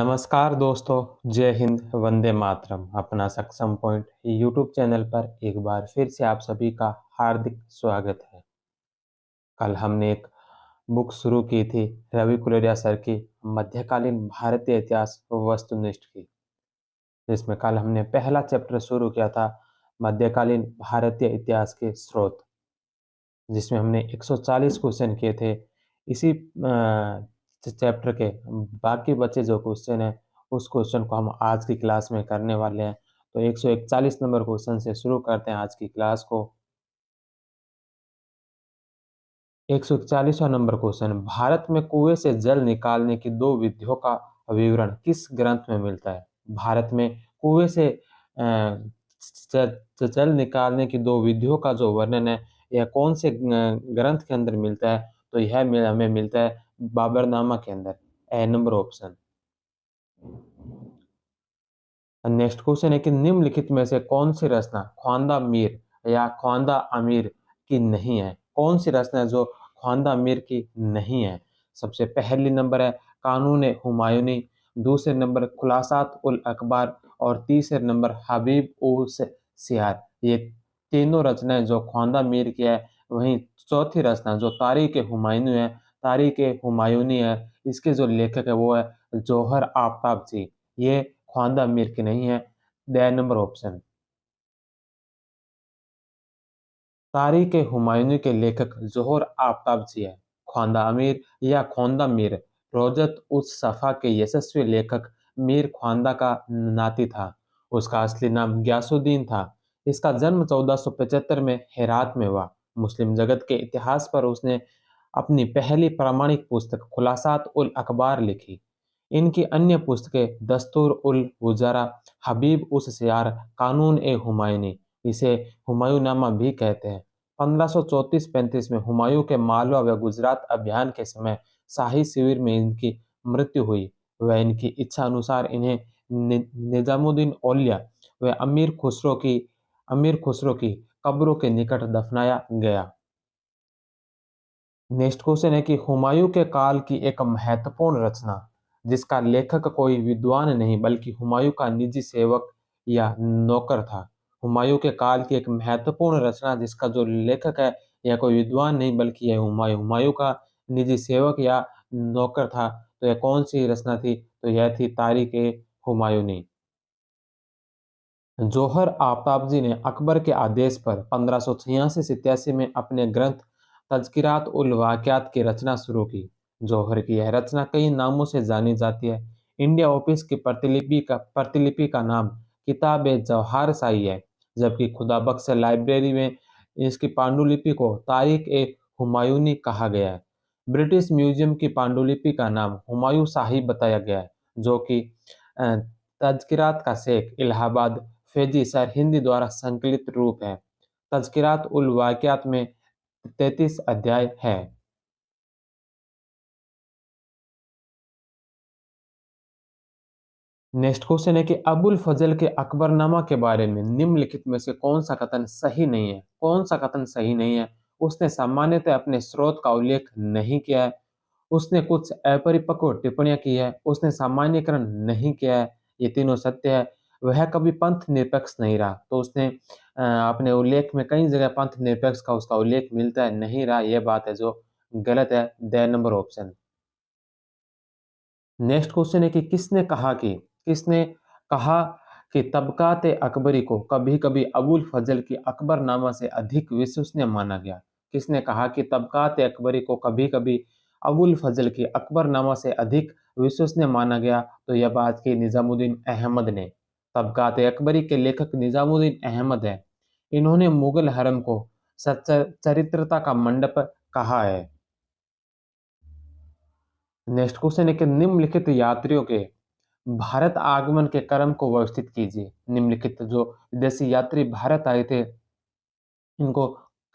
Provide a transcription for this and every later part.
नमस्कार दोस्तों, जय हिंद, वंदे मातरम। अपना सक्षम पॉइंट यूट्यूब चैनल पर एक बार फिर से आप सभी का हार्दिक स्वागत है। कल हमने एक बुक शुरू की थी रवि कुलरिया सर की मध्यकालीन भारतीय इतिहास वस्तुनिष्ठ की, जिसमें कल हमने पहला चैप्टर शुरू किया था मध्यकालीन भारतीय इतिहास के स्रोत, जिसमें हमने 140 क्वेश्चन किए थे। इसी चैप्टर के बाकी बचे जो क्वेश्चन है उस क्वेश्चन को हम आज की क्लास में करने वाले हैं। तो 141 नंबर क्वेश्चन से शुरू करते हैं आज की क्लास को। 141वां नंबर क्वेश्चन, भारत में कुएं से जल निकालने की दो विधियों का विवरण किस ग्रंथ में मिलता है? भारत में कुएं से जल निकालने की दो विधियों का जो वर्णन है यह कौन से ग्रंथ के अंदर मिलता है? तो यह हमें मिलता है बाबरनामा के अंदर। ए नंबर ऑप्शन। नेक्स्ट क्वेश्चन है कि निम्नलिखित में से कौन सी रचना ख्वांदा मीर या ख्वांदा अमीर की नहीं है? कौन सी रचना है जो ख्वांदा मीर की नहीं है? सबसे पहली नंबर है कानून हुमायूनी, दूसरे नंबर खुलासात उल अकबार और तीसरे नंबर हबीब उस सियार। ये तीनों रचनाएं जो ख्वांदा मीर की है। वहीं चौथी रचना जो तारीख हुमायूनी है, तारीख हुमायूनी है, इसके जो लेखक है वो है जौहर आफ्ताब जी। ये ख्वांदा मीर की नहीं है। ड नंबर ऑप्शन। तारीख हुमायूनी के लेखक जौहर आफ्ताब जी है। ख्वांदा अमीर या ख्वांदा मीर रोजत उस सफा के यशस्वी लेखक मीर ख्वांदा का नाती था। उसका असली नाम ग्यासुद्दीन था। इसका जन्म 1475 में हेरात में हुआ। मुस्लिम जगत के इतिहास पर उसने अपनी पहली प्रामाणिक पुस्तक खुलासात उल अखबार लिखी। इनकी अन्य पुस्तकें दस्तूर उल वुज़रा, हबीब उस सियार, कानून ए हुमायूनी, इसे हुमायूंनामा भी कहते हैं। 1534-35 में हुमायूं के मालवा व गुजरात अभियान के समय शाही शिविर में इनकी मृत्यु हुई। वह इनकी इच्छा अनुसार इन्हें निजामुद्दीन औलिया व अमीर खुसरो की कब्रों के निकट दफनाया गया। नेक्स्ट क्वेश्चन है कि हुमायूं के काल की एक महत्वपूर्ण रचना जिसका लेखक कोई विद्वान नहीं बल्कि हुमायूं का निजी सेवक या नौकर था। हुमायूं के काल की एक महत्वपूर्ण रचना जिसका जो लेखक है यह कोई विद्वान नहीं बल्कि यह हुमायूं हुमायूं का निजी सेवक या नौकर था। तो यह कौन सी रचना थी? तो यह थी तारीख ए हुमायूनी। जौहर आफ्ताब जी ने अकबर के आदेश पर 1586-87 में अपने ग्रंथ तज़किरात उल वाक़ियात की रचना शुरू की। जौहर की यह रचना कई नामों से जानी जाती है। इंडिया ऑफिस की प्रतिलिपि का नाम किताब ए जवाहर शाही है, जबकि खुदा बख्श लाइब्रेरी में इसकी पांडुलिपि को तारीख ए हुमायूनी कहा गया है। ब्रिटिश म्यूजियम की पांडुलिपि का नाम हुमायूं शाही बताया गया है, जो कि अ, तज़किरात का शेख इलाहाबाद फैजी सर हिंदी द्वारा संकलित रूप है। तज़किरात उल वाक़ियात में 33 अध्याय है। नेक्स्ट क्वेश्चन है कि अबुल फजल के अकबरनामा के बारे में निम्नलिखित में से कौन सा कथन सही नहीं है? कौन सा कथन सही नहीं है? उसने सामान्यतः अपने स्रोत का उल्लेख नहीं किया है। उसने कुछ अपरिपक्व टिप्पणियां की है। उसने सामान्यकरण नहीं किया है। ये तीनों सत्य है। वह कभी पंथ निरपेक्ष नहीं रहा। तो उसने अपने उल्लेख में कई जगह पंथ निरपेक्ष का उसका उल्लेख मिलता है, नहीं रहा, यह बात है जो गलत है। The number option. Next question है कि किसने कहा कि तबकात अकबरी को कभी कभी अबुल फजल की अकबरनामा से अधिक विश्वसनीय माना गया? किसने कहा कि तबकात अकबरी को कभी कभी अबुल फजल की अकबरनामा से अधिक विश्वसनीय माना गया? तो यह बात की निजामुद्दीन अहमद ने। तबकात अकबरी के लेखक निजामुद्दीन अहमद है। इन्होंने मुगल हरम को चरित्रता का मंडप कहा है। नेक्स्ट क्वेश्चन है कि निम्नलिखित यात्रियों के भारत आगमन के क्रम को व्यवस्थित कीजिए। निम्नलिखित जो विदेशी यात्री भारत आए थे इनको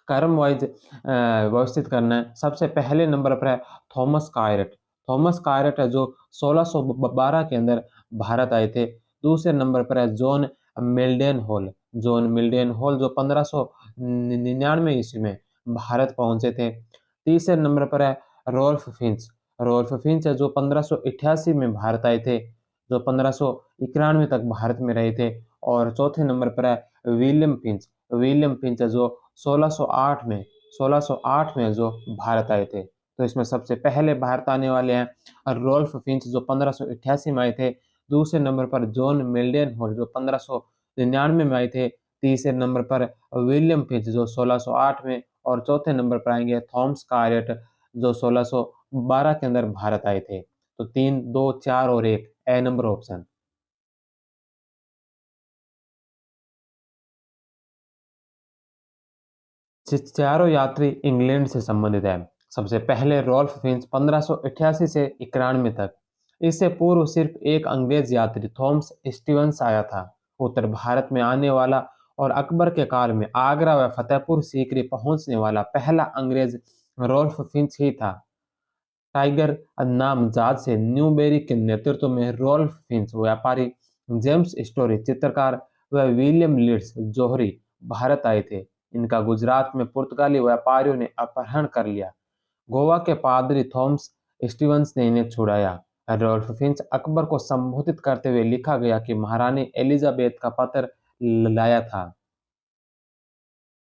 क्रम वाइज व्यवस्थित करना है। सबसे पहले नंबर पर है थॉमस कायरट। थॉमस कायरट है जो 1612 के अंदर भारत आए थे। दूसरे नंबर पर है जॉन मिल्डन हॉल। जॉन मिल्डन हॉल जो 1599 ईस्वी में भारत पहुंचे थे। तीसरे नंबर पर है रोल्फ फिंच। रोल्फ फिंच है जो 1588 में भारत आए थे। जो 1591 तक भारत में रहे थे। और चौथे नंबर पर है विलियम फिंच जो 1608 में 1608 में जो भारत आए थे। तो इसमें सबसे पहले भारत आने वाले हैं और रोल्फ फिंच जो 1588 में आए थे। दूसरे नंबर पर जॉन मिल्डन हॉल जो 1599 में आए थे। तीसरे नंबर पर विलियम फिंच जो 1608 में। और चौथे नंबर पर आएंगे थॉमस कार्यट जो 1612 के अंदर भारत आए थे। तो 3, 2, 4 और 1 ए नंबर ऑप्शन। चारों यात्री इंग्लैंड से संबंधित है। सबसे पहले रॉल्फ फिंच 1588 से 91 तक। इससे पूर्व सिर्फ एक अंग्रेज यात्री थॉमस स्टीवंस आया था। उत्तर भारत में आने वाला और अकबर के काल में आगरा व फतेहपुर सीकरी पहुंचने वाला पहला अंग्रेज रॉल्फ फिंच ही था। टाइगर नाम जहाज से न्यूबेरी के नेतृत्व में रॉल्फ फिंच व्यापारी, जेम्स स्टोरी चित्रकार व विलियम लीड्स जोहरी भारत आए थे। इनका गुजरात में पुर्तगाली व्यापारियों ने अपहरण कर लिया। गोवा के पादरी थॉमस स्टीवंस ने इन्हें छुड़ाया। रॉल्फ फिंच अकबर को संबोधित करते हुए लिखा गया कि महारानी एलिजाबेथ का पत्र लाया था।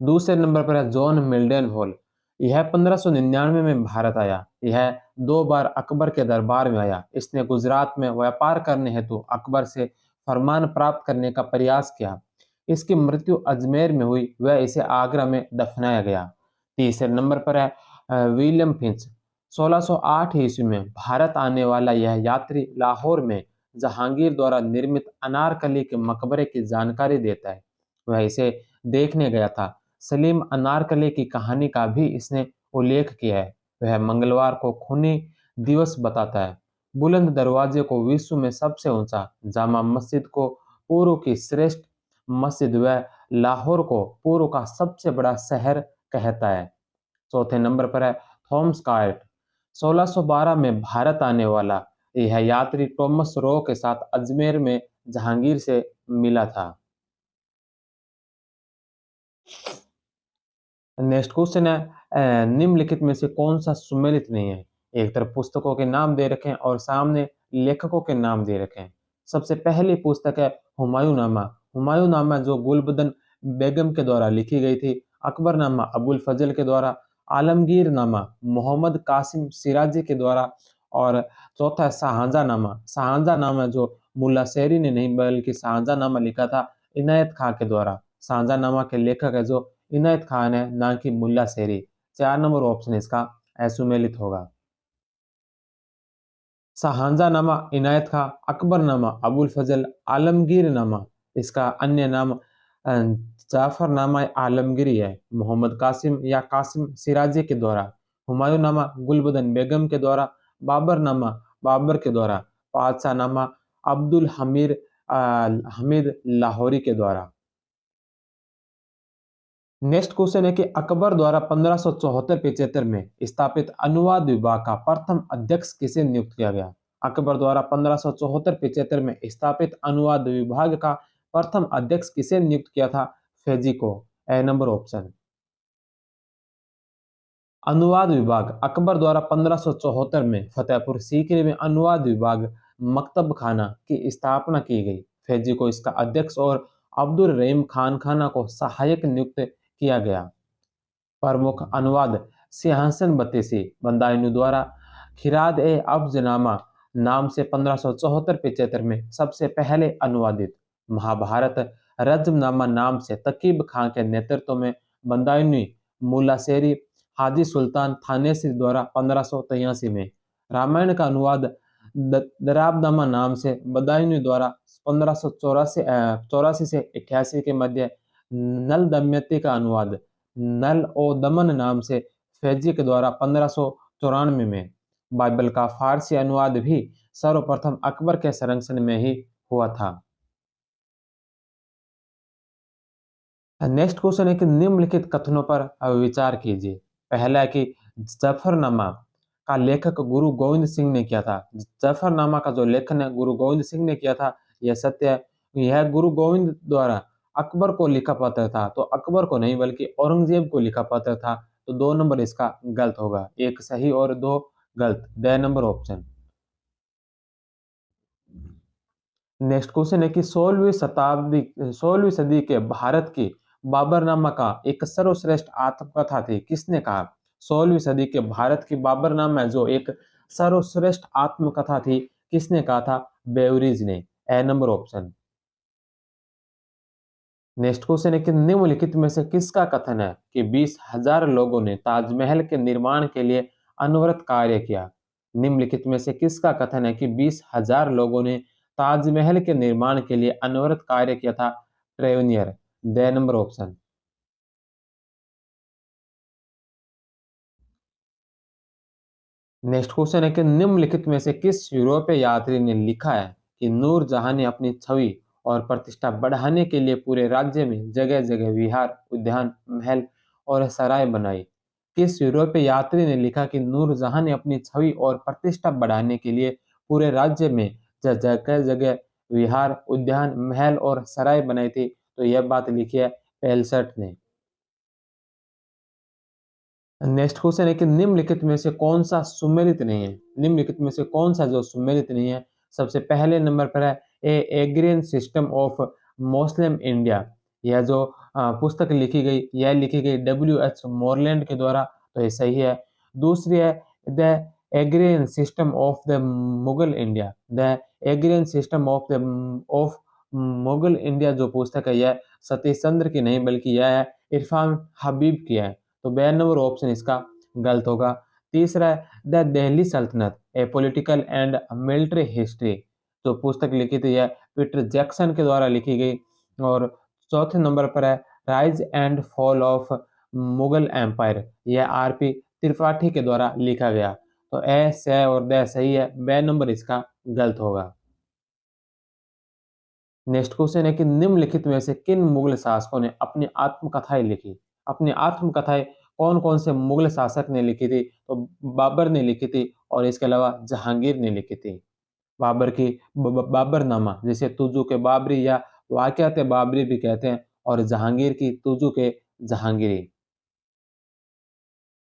दूसरे नंबर पर है जॉन मिल्डन हॉल। यह 1599 में भारत आया। यह 2 बार अकबर के दरबार में आया। इसने गुजरात में व्यापार करने हेतु अकबर से फरमान प्राप्त करने का प्रयास किया। इसकी मृत्यु अजमेर में हुई व इसे आगरा में दफनाया गया। तीसरे नंबर पर है विलियम फिंच। 1608 ईस्वी में भारत आने वाला यह यात्री लाहौर में जहांगीर द्वारा निर्मित अनारकली के मकबरे की जानकारी देता है। वह इसे देखने गया था। सलीम अनारकली की कहानी का भी इसने उल्लेख किया है। वह मंगलवार को खूनी दिवस बताता है। बुलंद दरवाजे को विश्व में सबसे ऊंचा, जामा मस्जिद को पूर्व की श्रेष्ठ मस्जिद व लाहौर को पूर्व का सबसे बड़ा शहर कहता है। चौथे नंबर पर है थॉमस कार्ट। 1612 में भारत आने वाला यह यात्री टॉमस रो के साथ अजमेर में जहांगीर से मिला था। नेक्स्ट क्वेश्चन है निम्नलिखित में से कौन सा सुमेलित नहीं है। एक तरफ पुस्तकों के नाम दे रखे हैं और सामने लेखकों के नाम दे रखे हैं। सबसे पहली पुस्तक है हुमायूंनामा। हुमायूंनामा जो गुलबदन बेगम के द्वारा लिखी गई थी। अकबरनामा अबुल फजल के द्वारा। आलमगीरनामा मोहम्मद कासिम सिराजी के द्वारा। और चौथा है शाहजहांनामा। शाहजहांनामा जो मुल्ला शेरी ने नहीं बल्कि शाहजहांनामा लिखा था इनायत खां के द्वारा। शाहजहांनामा के लेखक है जो इनायत खान है, ना कि मुल्ला शेरी। 4 नंबर ऑप्शन इसका असुमेलित होगा। शाहजहांनामा इनायत खां, अकबरनामा अबुल फजल, आलमगीरनामा इसका अन्य नाम जाफरनामा आलमगीरी है, मोहम्मद कासिम या कासिम सिराजी के द्वारा। हुमायूंनामा गुलबदन बेगम के द्वारा। बाबरनामा बाबर के द्वारा। पादशाहनामा अब्दुल हमीद लाहौरी के द्वारा। नेक्स्ट क्वेश्चन है कि अकबर द्वारा 1574-75 में स्थापित अनुवाद विभाग का प्रथम अध्यक्ष किसे नियुक्त किया गया। अकबर द्वारा 1574-75 में स्थापित अनुवाद विभाग का प्रथम अध्यक्ष किसे नियुक्त किया था। फेजी को। ए नंबर ऑप्शन। अनुवाद विभाग अकबर द्वारा 1574 में फतेहपुर सीकरी में अनुवाद विभाग मकतब खाना की स्थापना की गई। फैजी को इसका अध्यक्ष और अब्दुल रहीम खान खाना को सहायक नियुक्त किया गया। प्रमुख अनुवाद सिंहासन बत्तीसी बंदायनु द्वारा खिराद ए अब्जनामा नाम से 1574-75 में सबसे पहले अनुवादित। महाभारत रजमनामा नाम से तकीब खां के नेतृत्व में बंदायनी मुल्ला शेरी हाजी सुल्तान थानेसरी द्वारा 1583 में। रामायण का अनुवाद दराबनामा नाम से बदायूनी द्वारा 1584 से 88 के मध्य। नल दमयंती का अनुवाद नल ओ दमन नाम से फैजी के द्वारा 1594 में। बाइबल का फारसी अनुवाद भी सर्वप्रथम अकबर के संरक्षण में ही हुआ था। नेक्स्ट क्वेश्चन है कि निम्नलिखित कथनों पर विचार कीजिए। पहला है कि जफरनामा का लेखक गुरु गोविंद सिंह ने किया था। जफरनामा का जो लेखन है गुरु गोविंद सिंह ने किया था, यह सत्य है। यह गुरु गोविंद द्वारा अकबर को लिखा पत्र था, तो अकबर को नहीं बल्कि औरंगजेब को लिखा पत्र था। तो 2 नंबर इसका गलत होगा, एक सही और 2 गलत। The number option. Next question है कि 16वीं सदी के भारत की बाबरनामा का एक सर्वश्रेष्ठ आत्मकथा थी, किसने कहा? 16वीं सदी के भारत की बाबरनामा जो एक सर्वश्रेष्ठ आत्मकथा थी, किसने कहा था? बेवरीज ने। ए नंबर ऑप्शन। नेक्स्ट क्वेश्चन है कि निम्नलिखित में से किसका कथन है कि 20,000 लोगों ने ताजमहल के निर्माण के लिए अनवरत कार्य किया? निम्नलिखित में से किसका कथन है कि 20,000 लोगों ने ताजमहल के निर्माण के लिए अनवरत कार्य किया था? Tavernier. The number option. Next question है कि निम्नलिखित में से किस यूरोपीय यात्री ने लिखा है कि नूरजहां ने अपनी छवि और प्रतिष्ठा बढ़ाने के लिए पूरे राज्य में जगह जगह विहार, उद्यान, महल और सराय बनाई? किस यूरोपीय यात्री ने लिखा कि नूरजहां ने अपनी छवि और प्रतिष्ठा बढ़ाने के लिए पूरे राज्य में जगह जगह विहार, उद्यान, महल और सराय बनाई थी? तो यह बात लिखी है पेलसट ने। नेक्स्ट क्वेश्चन है कि निम्नलिखित में से कौन सा सुमेलित नहीं है? निम्नलिखित में से कौन सा जो सुमेलित नहीं है? सबसे पहले नंबर पर है ए एग्रियन सिस्टम ऑफ मुस्लिम इंडिया। यह जो पुस्तक लिखी गई, यह लिखी गई डब्ल्यू एच मोरलैंड के द्वारा, तो ये सही है। दूसरी है the agrarian system of the Mughal India. The agrarian system of Mughal India जो पुस्तक है, यह सतीश चंद्र की नहीं बल्कि यह है इरफान हबीब की है। तो बी नंबर ऑप्शन इसका गलत होगा। तीसरा है द दिल्ली सल्तनत ए पॉलिटिकल एंड मिलिट्री हिस्ट्री। जो पुस्तक लिखी थी यह पीटर जैक्सन के द्वारा लिखी गई। और चौथे नंबर पर है rise and fall of Mughal empire. यह आर.पी. त्रिपाठी के द्वारा लिखा गया। तो ए से और द सही है, बे नंबर इसका गलत होगा। नेक्स्ट क्वेश्चन है कि निम्नलिखित में से किन मुगल शासकों ने अपनी आत्मकथाएं लिखी? अपनी आत्मकथाएं कौन कौन से मुगल शासक ने लिखी थी? तो बाबर ने लिखी थी और इसके अलावा जहांगीर ने लिखी थी। बाबर की बाबरनामा जिसे तुजु के बाबरी या वाक़यात बाबरी भी कहते हैं, और जहांगीर की तुजु के जहांगीरी।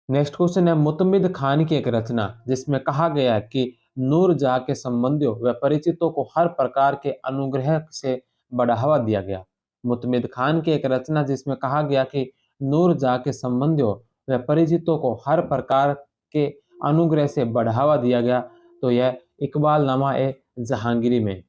नेक्स्ट क्वेश्चन है मुतमिद खान की एक रचना जिसमें कहा गया है कि नूरजहां के संबंधियों व परिचितों को हर प्रकार के अनुग्रह से बढ़ावा दिया गया। मुतमिद खान की एक रचना जिसमें कहा गया कि नूरजहां के संबंधियों व परिचितों को हर प्रकार के अनुग्रह से बढ़ावा दिया गया, तो यह इकबाल नामा ए जहांगीरी में।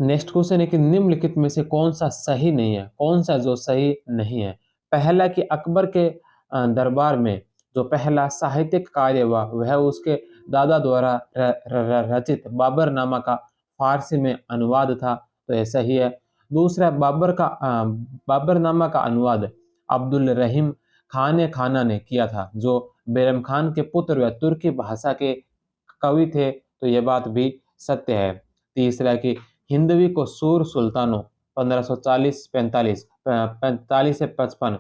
नेक्स्ट क्वेश्चन है कि निम्नलिखित में से कौन सा सही नहीं है? कौन सा जो सही नहीं है? पहला कि अकबर के दरबार में जो पहला साहित्यिक कार्य हुआ वह उसके दादा द्वारा रचित बाबरनामा का फारसी में अनुवाद था, तो यह सही है। दूसरा बाबरनामा का अनुवाद अब्दुल रहीम खान खाना ने किया था जो बैरम खान के पुत्र व तुर्की भाषा के कवि थे, तो यह बात भी सत्य है। तीसरा कि हिंदवी को सूर सुल्तानों 1540-45 45 से 55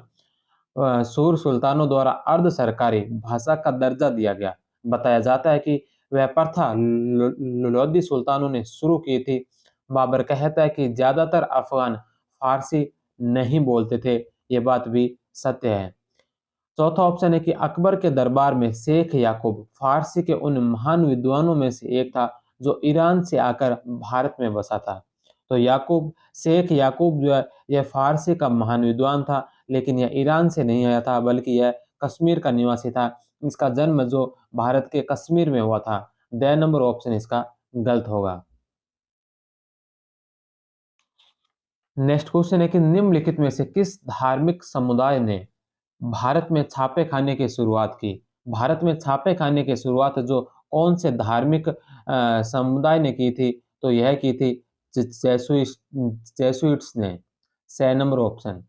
सूर सुल्तानों द्वारा अर्ध सरकारी भाषा का दर्जा दिया गया। बताया जाता है कि वह प्रथा लोदी सुल्तानों ने शुरू की थी। बाबर कहता है कि ज्यादातर अफगान फारसी नहीं बोलते थे, ये बात भी सत्य है। चौथा ऑप्शन है कि अकबर के दरबार में शेख याकूब फारसी के उन महान विद्वानों में से एक था जो ईरान से आकर भारत में बसा था। तो शेख याकूब जो है यह फारसी का महान विद्वान था, लेकिन यह ईरान से नहीं आया था बल्कि यह कश्मीर का निवासी था। इसका जन्म जो भारत के कश्मीर में हुआ था। द नंबर ऑप्शन इसका गलत होगा। नेक्स्ट क्वेश्चन है कि निम्नलिखित में से किस धार्मिक समुदाय ने भारत में छापे खाने की शुरुआत की? भारत में छापे खाने की शुरुआत जो कौन से धार्मिक समुदाय ने की थी? तो यह की थी जेसुइट्स ने। छह नंबर ऑप्शन।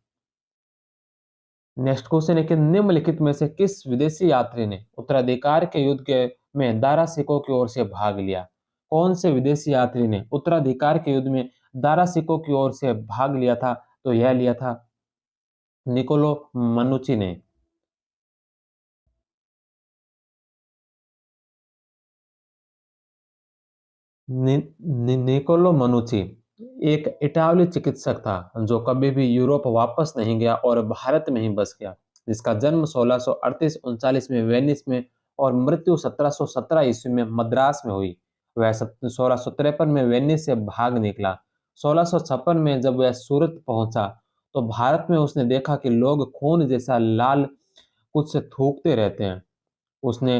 नेक्स्ट क्वेश्चन है कि निम्नलिखित में से किस विदेशी यात्री ने उत्तराधिकार के युद्ध के में दारा सिकों की ओर से भाग लिया? कौन से विदेशी यात्री ने उत्तराधिकार के युद्ध में दारा सिकों की ओर से भाग लिया था? तो यह लिया था निकोलो मनुची ने। निकोलो मनुची एक इटावली चिकित्सक था जो कभी भी यूरोप वापस नहीं गया और भारत में ही बस गया। जिसका जन्म 1638-39 में वेनिस में और मृत्यु 1717 ईस्वी में मद्रास में हुई। वह 1653 में वेनिस से भाग निकला। 1656 में जब वह सूरत पहुंचा तो भारत में उसने देखा कि लोग खून जैसा लाल कुछ से थूकते रहते हैं। उसने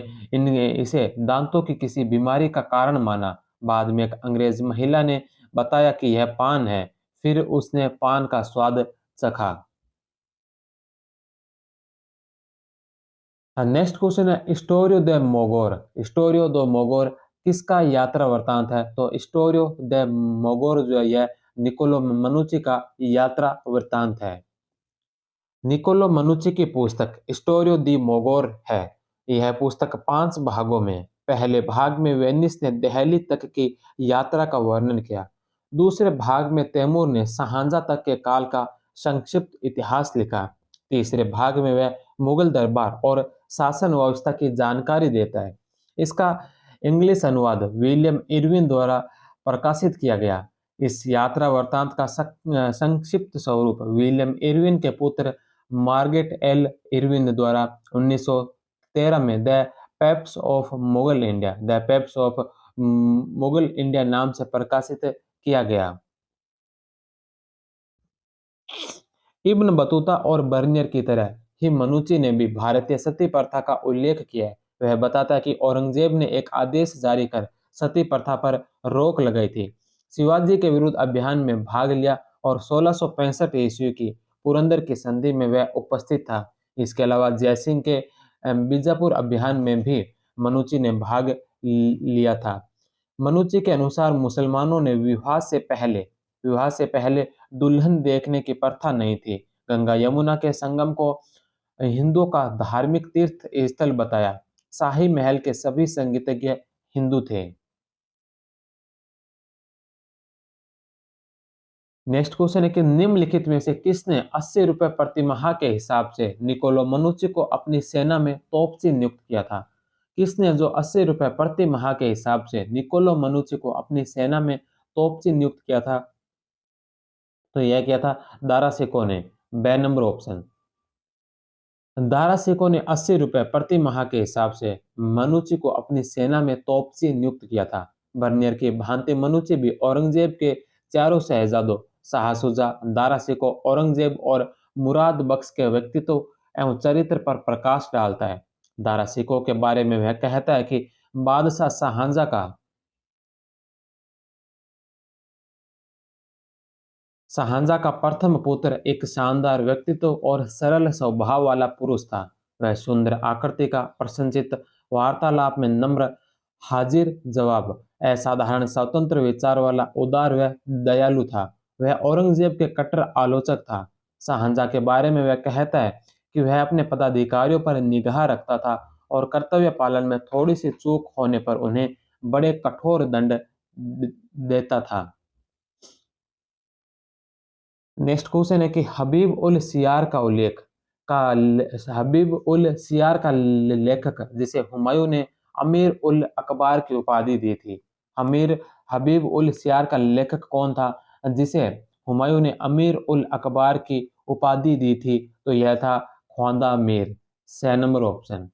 इसे दांतों की किसी बीमारी का कारण माना। बाद में एक अंग्रेज महिला ने बताया कि यह पान है। फिर उसने पान का स्वाद चखा। नेक्स्ट क्वेश्चन है स्टोरियो द मोगोर। स्टोरियो द मोगोर किसका यात्रा वृतांत है? तो स्टोरियो द मोगोर जो है यह निकोलो मनुची का यात्रा वृतांत है। निकोलो मनुची की पुस्तक स्टोरियो दी मोगोर है। यह पुस्तक 5 भागों में। पहले भाग में वेनिस ने दिल्ली तक की यात्रा का वर्णन किया। दूसरे भाग में तैमूर ने शाहजहां तक के काल का संक्षिप्त इतिहास लिखा। तीसरे भाग में वह मुगल दरबार और शासन व्यवस्था की जानकारी देता है। इसका इंग्लिश अनुवाद विलियम इरविन द्वारा प्रकाशित किया गया। इस यात्रा वृत्तांत का संक्षिप्त स्वरूप विलियम इरविन के पुत्र मार्गेट एल इरविन द्वारा 1913 में the Pep's of Mughal India नाम से प्रकाशित किया गया। इब्न बतूता और बर्नियर की तरह ही मनुची ने भी भारतीय सती प्रथा का उल्लेख किया है। वह बताता है कि औरंगजेब ने एक आदेश जारी कर सती प्रथा पर रोक लगाई थी। शिवाजी के विरुद्ध अभियान में भाग लिया और 1665 ईस्वी की पुरंदर की संधि में वह उपस्थित था। इसके अलावा जयसिंह के बीजापुर अभियान में भी मनुची ने भाग लिया था। मनुची के अनुसार मुसलमानों ने विवाह से पहले दुल्हन देखने की प्रथा नहीं थी। गंगा यमुना के संगम को हिंदुओं का धार्मिक तीर्थ स्थल बताया। शाही महल के सभी संगीतज्ञ हिंदू थे। नेक्स्ट क्वेश्चन है कि निम्नलिखित में से किसने 80 रुपए प्रति माह के हिसाब से निकोलो मनुची को अपनी सेना में तोपची नियुक्त किया था? किसने जो 80 रुपए प्रति माह के हिसाब से निकोलो मनुची को अपनी सेना में तोपची नियुक्त किया था? तो यह किया था दारा सिकों ने। बे नंबर ऑप्शन। दारा सिकों ने 80 रुपए प्रति माह के हिसाब से मनुची को अपनी सेना में तोपची नियुक्त किया था। बर्नियर की भांति मनुची भी औरंगजेब के चारों शहजादों शाह शुजा, दारा सिको, औरंगजेब और मुराद बख्श के व्यक्तित्व एवं चरित्र पर प्रकाश डालता है। दारा सिको के बारे में वह कहता है कि बादशाह शाहजहां का प्रथम पुत्र एक शानदार व्यक्तित्व और सरल स्वभाव वाला पुरुष था। वह सुंदर आकृति का, प्रसन्नचित्त, वार्तालाप में नम्र, हाजिर जवाब, असाधारण स्वतंत्र विचार वाला, उदार व दयालु था। वह औरंगजेब के कट्टर आलोचक था। शाहजहां के बारे में वह कहता है कि वह अपने पदाधिकारियों पर निगाह रखता था और कर्तव्य पालन में थोड़ी सी चूक होने पर उन्हें बड़े कठोर दंड देता था। नेक्स्ट क्वेश्चन है कि हबीब उल सियार का लेखक जिसे हुमायूं ने अमीर उल अकबार की उपाधि दी थी। अमीर हबीब उल सियार का लेखक कौन था जिसे हुमायूं ने अमीर उल अकबार की उपाधि दी थी? तो यह था Khwandamir. 6 number option.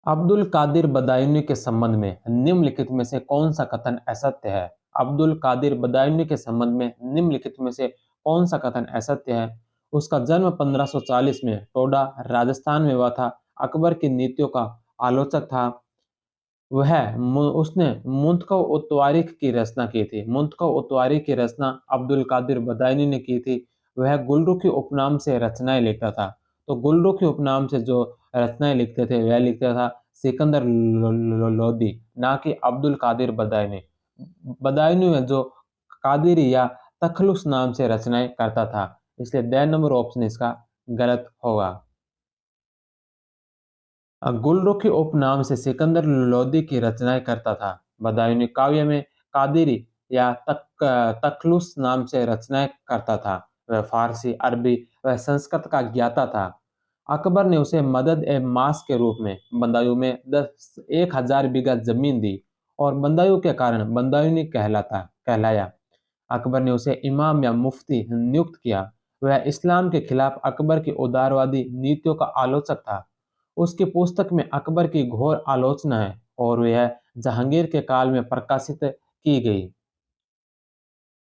Abdul Qadir Badauni के संबंध में निम्नलिखित में से कौन सा कथन असत्य है? अब्दुल कादिर बदायूनी के संबंध में निम्नलिखित में से कौन सा कथन असत्य है? उसका जन्म 1540 में टोडा राजस्थान में हुआ था। अकबर की नीतियों का आलोचक था। उसने मुंतखब उतवारिक की रचना की थी। मुंतखब उतवारिक की रचना अब्दुल कादिर बदायूनी ने की थी। वह गुलरुखी उपनाम से रचनाएं लिखता था। तो गुलरुखी उपनाम से जो रचनाएं लिखते थे वह लिखता था सिकंदर लोदी, ना कि अब्दुल कादिर बदायूनी। बदायूनी में जो कादिरी या तखलुस नाम से रचनाएं करता था, इसलिए द नंबर ऑप्शन इसका गलत होगा। गुलरुखी उपनाम से सिकंदर लोदी की रचनाएं करता था। बदायूनी काव्य में कादिरी या तखलुस नाम से रचनाएं करता था। वह फारसी, अरबी व संस्कृत का ज्ञाता था। अकबर ने उसे मदद ए मास के रूप में बदायूं में 10,000 बीघा जमीन दी और बदायूं के कारण बदायूनी कहलाया। अकबर ने उसे इमाम या मुफ्ती नियुक्त किया। वह इस्लाम के खिलाफ अकबर की उदारवादी नीतियों का आलोचक था। उसकी पुस्तक में अकबर की घोर आलोचना है और यह जहांगीर के काल में प्रकाशित की गई।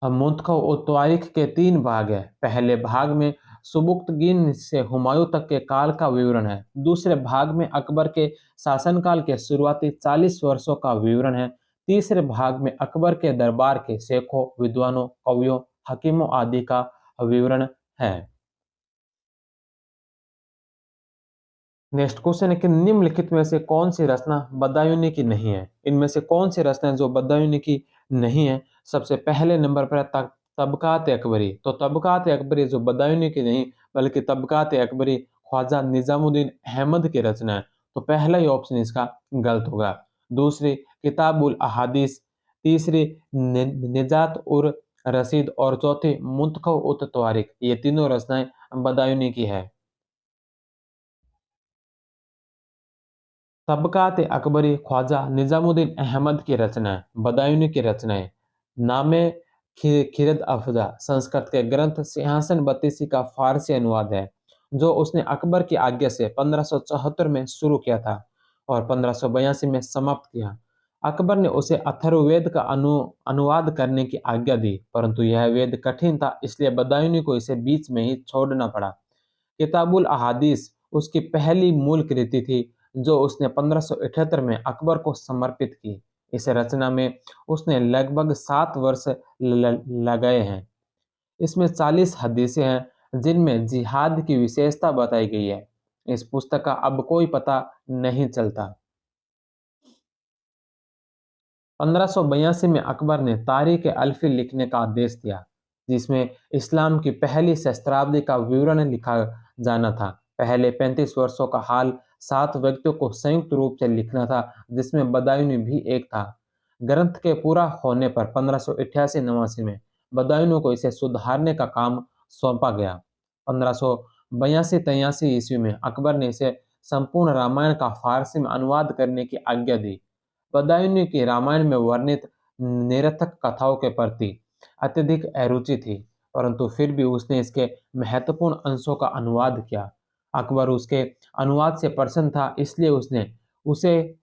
अब मुंतखब और तारीख के तीन भाग हैं। पहले भाग में सुबुक्तगीन से हुमायूं तक के काल का विवरण है। दूसरे भाग में अकबर के शासनकाल के शुरुआती 40 वर्षों का विवरण है। तीसरे भाग में अकबर के दरबार के शेखों, विद्वानों, कवियों, हकीमों आदि का विवरण है। नेक्स्ट क्वेश्चन है कि निम्नलिखित में से कौन सी रचना बदायूनी की नहीं है। इनमें से कौन सी रचना है जो बदायूनी की नहीं है। सबसे पहले नंबर पर है तबकात अकबरी। तो तबकात अकबरी जो बदायूनी की नहीं बल्कि तबकात अकबरी ख्वाजा निजामुद्दीन अहमद की रचना है। तो पहला ही ऑप्शन इसका गलत होगा। दूसरी किताबुल अहादीस, तीसरी निजात उर रसीद और चौथी मुंतखब उत तवारिक। ये तीनों रचनाएं बदायूनी की है। तबकात अकबरी ख्वाजा निजामुद्दीन अहमद की रचना है। बदायूनी की रचनाएं नामे खिरद अफजा संस्कृत के ग्रंथ सिंहासन बत्तीसी का फारसी अनुवाद है, जो उसने अकबर की आज्ञा से 1574 में शुरू किया था और 1582 में समाप्त किया। अकबर ने उसे अथर्ववेद का अनुवाद करने की आज्ञा दी, परंतु यह वेद कठिन था, इसलिए बदायूनी को इसे बीच में ही छोड़ना पड़ा। किताबुल अहादीस उसकी पहली मूल कृति थी, जो उसने 1578 में अकबर को समर्पित की। इस रचना में उसने लगभग 7 वर्ष लगाए हैं। इसमें 40 हदीसें हैं, जिनमें जिहाद की विशेषता बताई गई है। इस पुस्तक का अब कोई पता नहीं चलता। 1582 में अकबर ने तारीख अल्फी लिखने का आदेश दिया, जिसमें इस्लाम की पहली सहस्त्राब्दी का विवरण लिखा जाना था। पहले 35 वर्षों का हाल 7 व्यक्तियों को संयुक्त रूप से लिखना था, जिसमें बदायूनी भी एक था। ग्रंथ के पूरा होने पर 1588-89 में बदायूनी को इसे सुधारने का काम सौंपा गया। 1582-83 में अकबर ने इसे संपूर्ण रामायण का फारसी में अनुवाद करने की आज्ञा दी। बदायूं की रामायण में वर्णित निरर्थक कथाओं के प्रति अत्यधिक अरुचि थी, परंतु फिर भी उसने इसके महत्वपूर्ण अंशों का अनुवाद किया। अकबर उसके अनुवाद से प्रसन्न था, इसलिए उसने उसे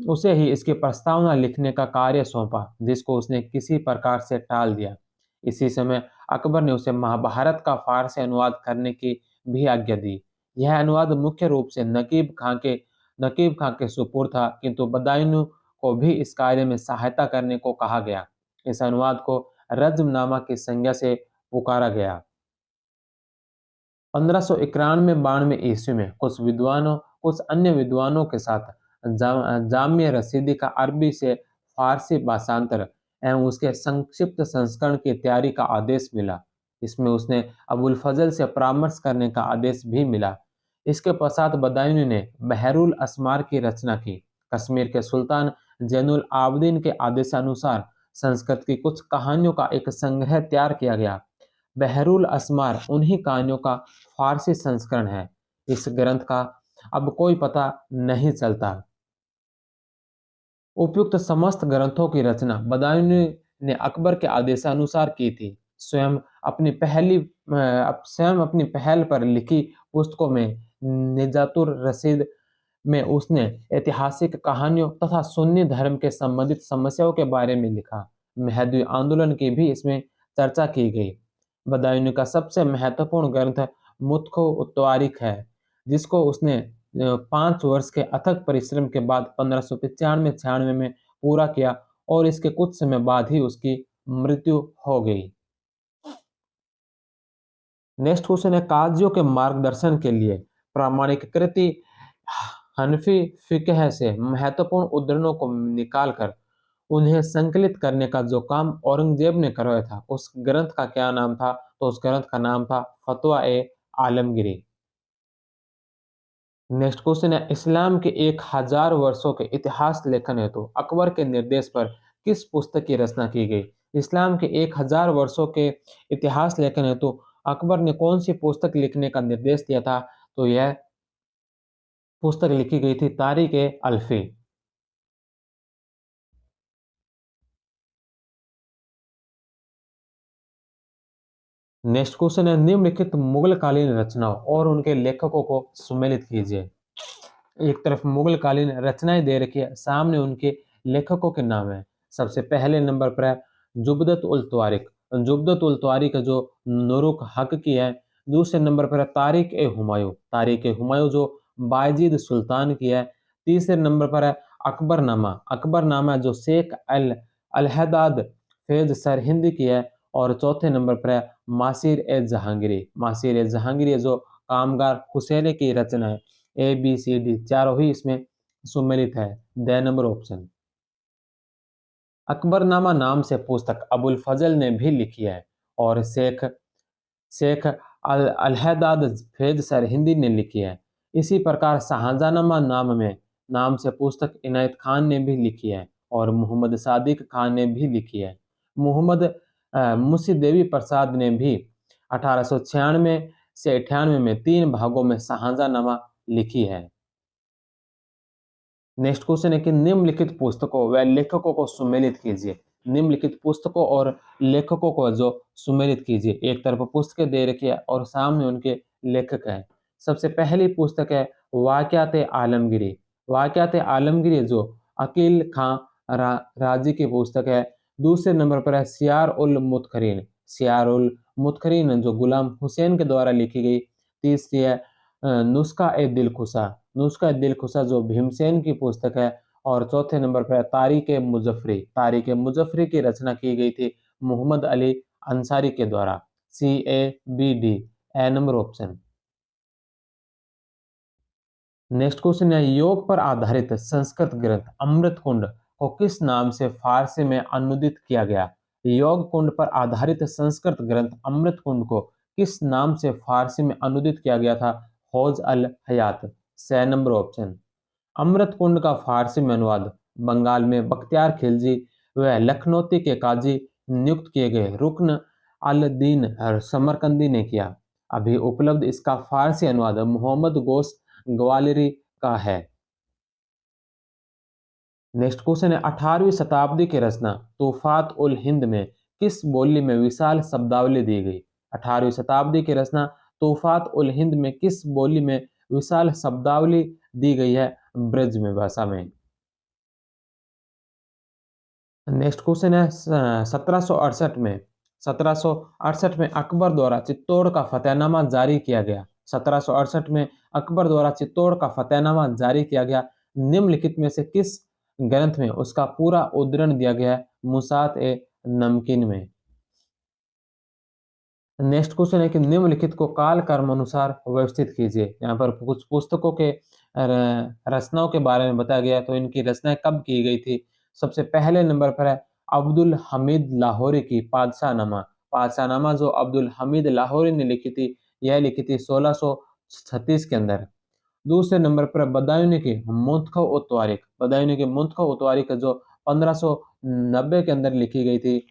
उसे ही इसकी प्रस्तावना लिखने का कार्य सौंपा, जिसको उसने किसी प्रकार से टाल दिया। इसी समय अकबर ने उसे महाभारत का फारसी अनुवाद करने की भी आज्ञा दी। यह अनुवाद मुख्य रूप से नकीब खां के सुपुर्द था, किंतु बदायूं को भी इस कार्य में सहायता करने को कहा गया। इस अनुवाद को रज्मनामा की संज्ञा से पुकारा गया। 1591-92 ईस्वी में कुछ अन्य विद्वानों के साथ जामिया रसीदी का अरबी से फारसी भाषांतर एवं उसके संक्षिप्त संस्करण की तैयारी का आदेश मिला। इसमें उसने अबुल फजल से परामर्श करने का आदेश भी मिला। इसके पश्चात बदायूं ने बहरुल असमार की रचना की। कश्मीर के सुल्तान जैनुल आबदीन के आदेशानुसार संस्कृत की कुछ कहानियों का एक संग्रह तैयार किया गया। बहरुल असमार उन्हीं कहानियों का फारसी संस्करण है। इस ग्रंथ का अब कोई पता नहीं चलता। उपयुक्त समस्त ग्रंथों की रचना बदायूं ने अकबर के आदेशानुसार की थी। स्वयं अपनी पहल पर लिखी पुस्तकों में निजातुर रसीद में उसने ऐतिहासिक कहानियों तथा सुन्नी धर्म के संबंधित समस्याओं के बारे में लिखा। महदी आंदोलन की भी इसमें चर्चा की गई। बदायूं का सबसे महत्वपूर्ण ग्रंथ मुत्खो उत्तवारिक है, जिसको उसने 5 वर्ष के अथक परिश्रम के बाद 1595-96 में पूरा किया और इसके कुछ समय बाद ही उसकी मृत्यु हो गई। नेक्स्ट क्वेश्चन है काजियों के मार्गदर्शन के लिए प्रामाणिकृत हनफी फिकह से महत्वपूर्ण उद्धरणों को निकालकर उन्हें संकलित करने का जो काम औरंगजेब ने करवाया था, उस ग्रंथ का क्या नाम था? तो उस ग्रंथ का नाम था फतवा ए आलमगिरी। नेक्स्ट क्वेश्चन है इस्लाम के 1000 वर्षों के इतिहास लेखन हेतु अकबर के निर्देश पर किस पुस्तक की रचना की गई? इस्लाम के 1000 वर्षों के इतिहास लेखन हेतु अकबर ने कौन सी पुस्तक लिखने का निर्देश दिया था? तो यह पुस्तक लिखी गई थी तारीख ए अल्फी। नेक्स्ट क्वेश्चन है, निम्नलिखित मुगल कालीन रचनाओं और उनके लेखकों को सुमेलित कीजिए। एक तरफ मुगल कालीन रचनाएं दे रखी है, सामने उनके लेखकों के नाम है। सबसे पहले नंबर पर है जुबदत उल तवारिक। जुबदत उल तवारिक जो नुरुक हक की है। दूसरे नंबर पर है तारिक ए हुमायूं। तारिक ए हुमायूं जो बायजीद सुल्तान की है। तीसरे नंबर पर है अकबरनामा। अकबरनामा जो शेख अल अलहदाद फैज सरहिंदी की है। और चौथे नंबर पर है मासिर ए जहांगीरी। मासिर ए जहांगीरी जो कामगार हुसैनी की रचना है। ए बी सी डी चारों ही इसमें सुमेलित है। The number option. अकबरनामा नाम से पुस्तक अबुल फजल ने भी लिखी है। और शेख शेख अल अलहदाद फैज सरहिंदी ने लिखी है। इसी प्रकार शाहजहानामा नाम से पुस्तक इनायत खान ने भी लिखी है। और मोहम्मद सादिक खान ने भी लिखी है। मोहम्मद मुंशी देवी प्रसाद ने भी 1896 से 98 में 3 भागों में शाहजहानामा लिखी है। नेक्स्ट क्वेश्चन है कि निम्नलिखित पुस्तकों व लेखकों को सुमेलित कीजिए। निम्नलिखित पुस्तकों और लेखकों को जो सुमेलित कीजिए। एक तरफ पुस्तकें दे रखी है और सामने उनके लेखक हैं। सबसे पहली पुस्तक है वाक़यात आलमगीरी। वाक़यात आलमगीरी जो अकील खां राजी की पुस्तक है। दूसरे नंबर पर है सियार उल मुतखरीन। सियार उल मुतखरीन जो गुलाम हुसैन के द्वारा लिखी गई। तीसरी है नुस्खा ए दिलखुशा। नुस्खा दिलखुशा जो भीमसेन की पुस्तक है। और चौथे नंबर पर है तारीख मुजफ्फरी। तारीख मुजफ्फरी की रचना की गई थी मोहम्मद अली अंसारी के द्वारा। CABD ए नंबर ऑप्शन। नेक्स्ट क्वेश्चन है योग पर आधारित संस्कृत ग्रंथ अमृत कुंड को किस नाम से फारसी में अनुदित किया गया। योग कुंड पर आधारित संस्कृत ग्रंथ अमृत कुंड को किस नाम से फारसी में अनुदित किया गया था। हौज अल हयात। सै नंबर ऑप्शन। अमृत कुंड का फारसी में अनुवाद बंगाल में बख्तियार खिलजी व लखनौती के काजी नियुक्त किए गए रुकन अल दीन समरकंदी ने किया। अभी उपलब्ध इसका फारसी अनुवाद मोहम्मद गोस ग्वालियरी का है। नेक्स्ट क्वेश्चन है 18वीं शताब्दी की रचना तूफात उल हिंद में किस बोली में विशाल शब्दावली दी गई। 18वीं शताब्दी की रचना तूफात उल हिंद में किस बोली में विशाल शब्दावली दी गई है। ब्रज में भाषा में। नेक्स्ट क्वेश्चन है 1768 में अकबर द्वारा चित्तौड़ का फतेहनामा जारी किया गया। 1768 में अकबर द्वारा चित्तौड़ का फतेहनामा जारी किया गया। निम्नलिखित में से किस ग्रंथ में उसका पूरा उद्धरण दिया गया है। मुसात ए नमकीन में। नेक्स्ट क्वेश्चन है कि निम्नलिखित को काल कर्म अनुसार व्यवस्थित कीजिए। यहाँ पर कुछ पुस्तकों के रचनाओं के बारे में बताया गया है, तो इनकी रचनाएं कब की गई थी। सबसे पहले नंबर पर है अब्दुल हमीद लाहौरी की पादशाहनामा। पादशाहनामा जो अब्दुल हमीद लाहौरी ने लिखी थी, यह लिखी थी 1636 के अंदर। दूसरे नंबर पर बदायूनी की मुंतखब उत तवारीख। बदायूनी की मुंतखब उत तवारीख जो 1590 के अंदर लिखी गई थी।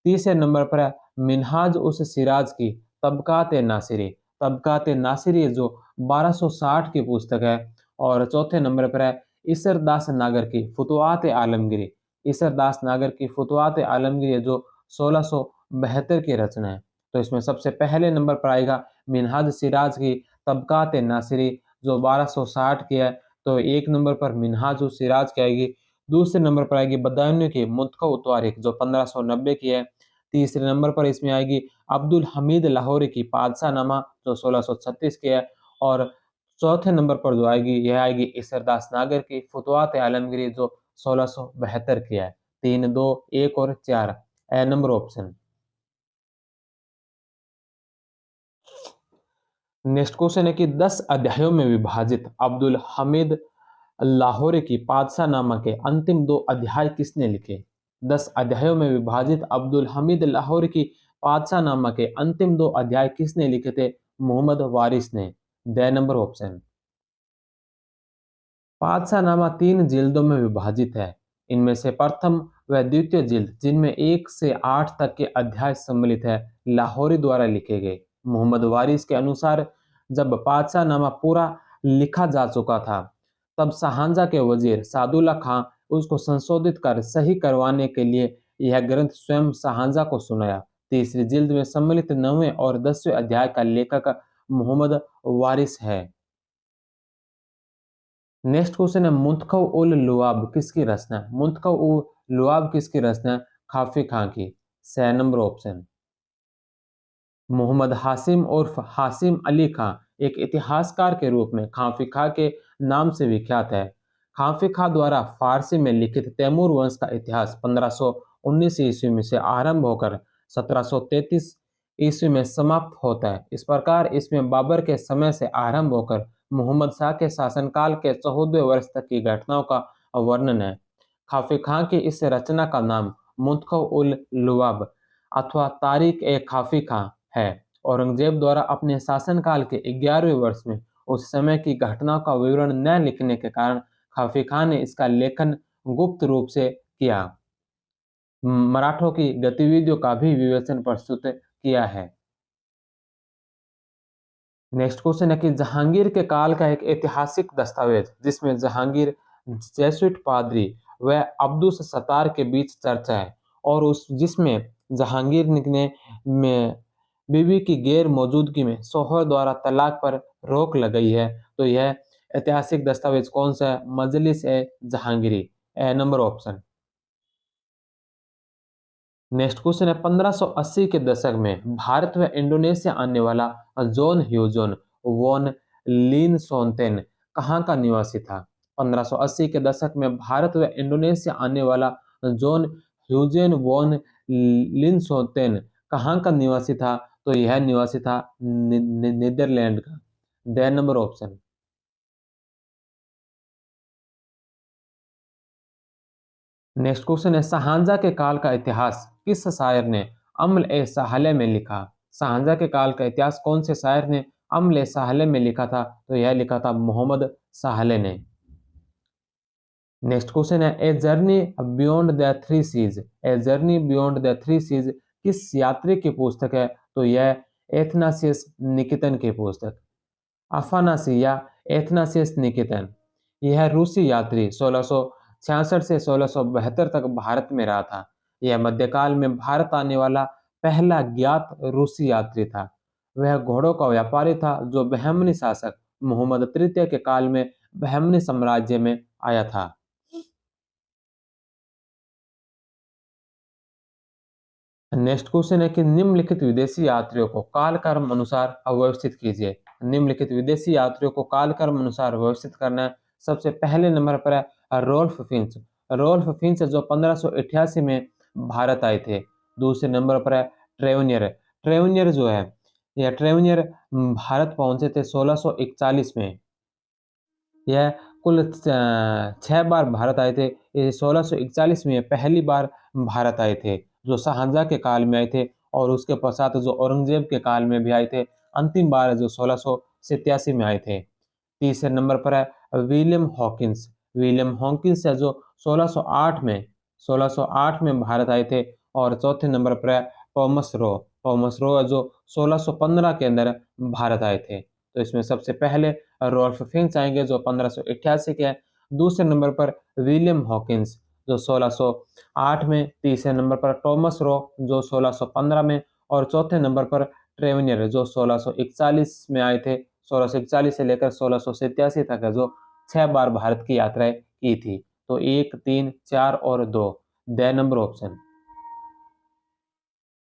तीसरे नंबर पर है मिनहाज उस सिराज की तबकात नासिरी। तबकात नासिरी जो 1260 की पुस्तक है। और चौथे नंबर पर है इसरदास नागर की फुतुआत आलमगीरी। इसरदास नागर की फुतुआत आलमगीरी जो 1672 की रचना है। तो इसमें सबसे पहले नंबर पर आएगा मिनहाज सिराज की तबकात नासिरी जो 1260 की है। तो एक नंबर पर मिनहाज उस सिराज की आएगी। दूसरे नंबर पर आएगी बदायूनी की मुंतखब उत तवारीख जो 1590 की है। तीसरे नंबर पर इसमें आएगी अब्दुल हमीद लाहौरी की पादशाहनामा जो 1636 की है। और चौथे नंबर पर जो आएगी यह आएगी इसरदास नागर की फुतवात आलमगीरी जो 1672 की है। 3, 2, 1 और 4 ए नंबर ऑप्शन। नेक्स्ट क्वेश्चन है कि 10 अध्यायों में विभाजित अब्दुल हमीद लाहौरी की पादशाहनामा के अंतिम 2 अध्याय किसने लिखे। 10 अध्यायों में विभाजित अब्दुल हमीद लाहौरी की पादशाहनामा के अंतिम 2 अध्याय किसने लिखे थे। मोहम्मद वारिस ने। The number option. पादशाहनामा 3 जिल्दों में विभाजित है। इनमें से प्रथम व द्वितीय जिल्द जिनमें 1 से 8 तक के अध्याय सम्मिलित है लाहौरी द्वारा लिखे गए। मोहम्मद वारिस के अनुसार जब पादशाहनामा पूरा लिखा जा चुका था तब शाहजहां के वजीर सादुल्ला खां उसको संशोधित कर सही करवाने के लिए यह ग्रंथ स्वयं शाहजहां को सुनाया। तीसरी जिल्द में सम्मिलित 9वें और 10वें अध्याय का लेखक मोहम्मद वारिस है। नेक्स्ट क्वेश्चन है, मुंतखब उल लुआब किसकी रचना है? मुंतखब उल लुआब किसकी रचना है? खाफी खां की। सही नंबर ऑप्शन। मोहम्मद हाशिम उर्फ हाशिम अली खां एक इतिहासकार के रूप में खाफी खां के नाम से विख्यात है। खाफी खां द्वारा फारसी में लिखित तैमूर वंश का इतिहास 1519 ईस्वी में से आरंभ होकर 1733 ईस्वी में समाप्त होता है। इस प्रकार इसमें बाबर के समय से आरंभ होकर मोहम्मद शाह के शासनकाल के 14वें वर्ष तक की घटनाओं का वर्णन है। खाफी खां की इस रचना का नाम मुंतखब उल लुआब अथवा तारीख ए खाफी खां है। औरंगजेब द्वारा अपने शासनकाल के 11वें वर्ष में उस समय की घटनाओं का विवरण न लिखने के कारण खाफी खान ने इसका लेखन गुप्त रूप से किया। मराठों की गतिविधियों का भी विवेचन प्रस्तुत किया है। नेक्स्ट क्वेश्चन है कि जहांगीर के काल का एक ऐतिहासिक दस्तावेज जिसमें जहांगीर, जेसुइट पादरी व अब्दुस सत्तार के बीच चर्चा है और उस जिसमें जहांगीर ने में बीवी की गैर मौजूदगी में शौहर द्वारा तलाक पर रोक लगाई है, तो यह ऐतिहासिक दस्तावेज कौन सा है? मजलिस ए जहांगीरी। ए नंबर ऑप्शन। नेक्स्ट क्वेश्चन है, 1580 के दशक में भारत व इंडोनेशिया आने वाला जॉन ह्यूजन वॉन लिनसोंतेन कहाँ का निवासी था? 1580 के दशक में भारत व इंडोनेशिया आने वाला जॉन ह्यूजेन वॉन लिनसोंतेन कहाँ का निवासी था? तो यह निवासी था नीदरलैंड का। The number option. Next question है, शाहजहां के काल का इतिहास किस शायर ने अम्ल ए साहले में लिखा? शाहजहां के काल का इतिहास कौन से शायर ने अम्ल ए साहले में लिखा था? तो यह लिखा था मोहम्मद साहले ने। नेक्स्ट क्वेश्चन है, a journey beyond the three seas. A journey beyond the three seas किस यात्री की पुस्तक है? तो यह एथनासियस निकेतन की पुस्तक। अफानासी या एथनासियस निकेतन यह रूसी यात्री 1666 से 1672 तक भारत में रहा था। यह मध्यकाल में भारत आने वाला पहला ज्ञात रूसी यात्री था। वह घोड़ों का व्यापारी था जो बहमनी शासक मोहम्मद तृतीय के काल में बहमनी साम्राज्य में आया था। नेक्स्ट क्वेश्चन है कि निम्नलिखित विदेशी यात्रियों को कालक्रम अनुसार अव्यवस्थित कीजिए। निम्नलिखित विदेशी यात्रियों को कालक्रम अनुसार व्यवस्थित करना है। सबसे पहले नंबर पर है रोल्फ फिंच। रोल्फ फिंच जो 1588 में भारत आए थे। दूसरे नंबर पर है ट्रेवनियर। ट्रेवनियर जो है यह ट्रेवनियर भारत पहुंचे थे 1641 में। यह कुल 6 बार भारत आए थे। ये 1641 में पहली बार भारत आए थे जो शाहजहां के काल में आए थे, और उसके पश्चात जो औरंगजेब के काल में भी आए थे। अंतिम बार जो 1687 में आए थे। तीसरे नंबर पर है विलियम हॉकिंस। विलियम हॉकिंस है जो 1608 में भारत आए थे। और चौथे नंबर पर है टॉमस रो। टॉमस रो है जो 1615 के अंदर भारत आए थे। तो इसमें सबसे पहले रॉल्फ फिंच आएंगे जो 1588 के हैं। दूसरे नंबर पर विलियम हॉकिंस जो 1608 में। तीसरे नंबर पर टॉमस रो जो 1615 में। और चौथे नंबर पर ट्रेवनियर जो 1641 में आए थे। 1641 से लेकर 1687 तक है जो 6 बार भारत की यात्राएं की थी। तो 1, 3, 4 और 2 the number option.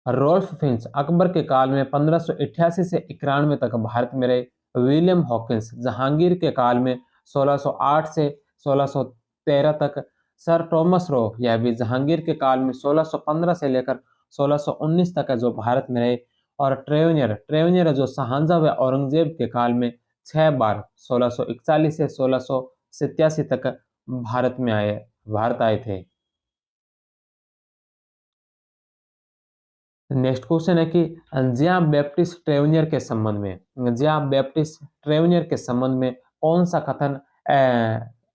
Ralph Fitch Akbar के काल में 1588 से 91 तक भारत में रहे। विलियम हॉकिंस जहांगीर के काल में 1608 से 1613 तक। सर टॉमस रो यह भी जहांगीर के काल में 1615 से लेकर 1619 तक है जो भारत में रहे। और ट्रेवनियर ट्रेवनियर जो शाहजहां व औरंगजेब के काल में 6 बार 1641 से 1687 तक भारत आए थे। नेक्स्ट क्वेश्चन है कि जियां बैप्टिस्ट ट्रेवनियर के संबंध में जियां बैप्टिस्ट ट्रेवनियर के संबंध में कौन सा कथन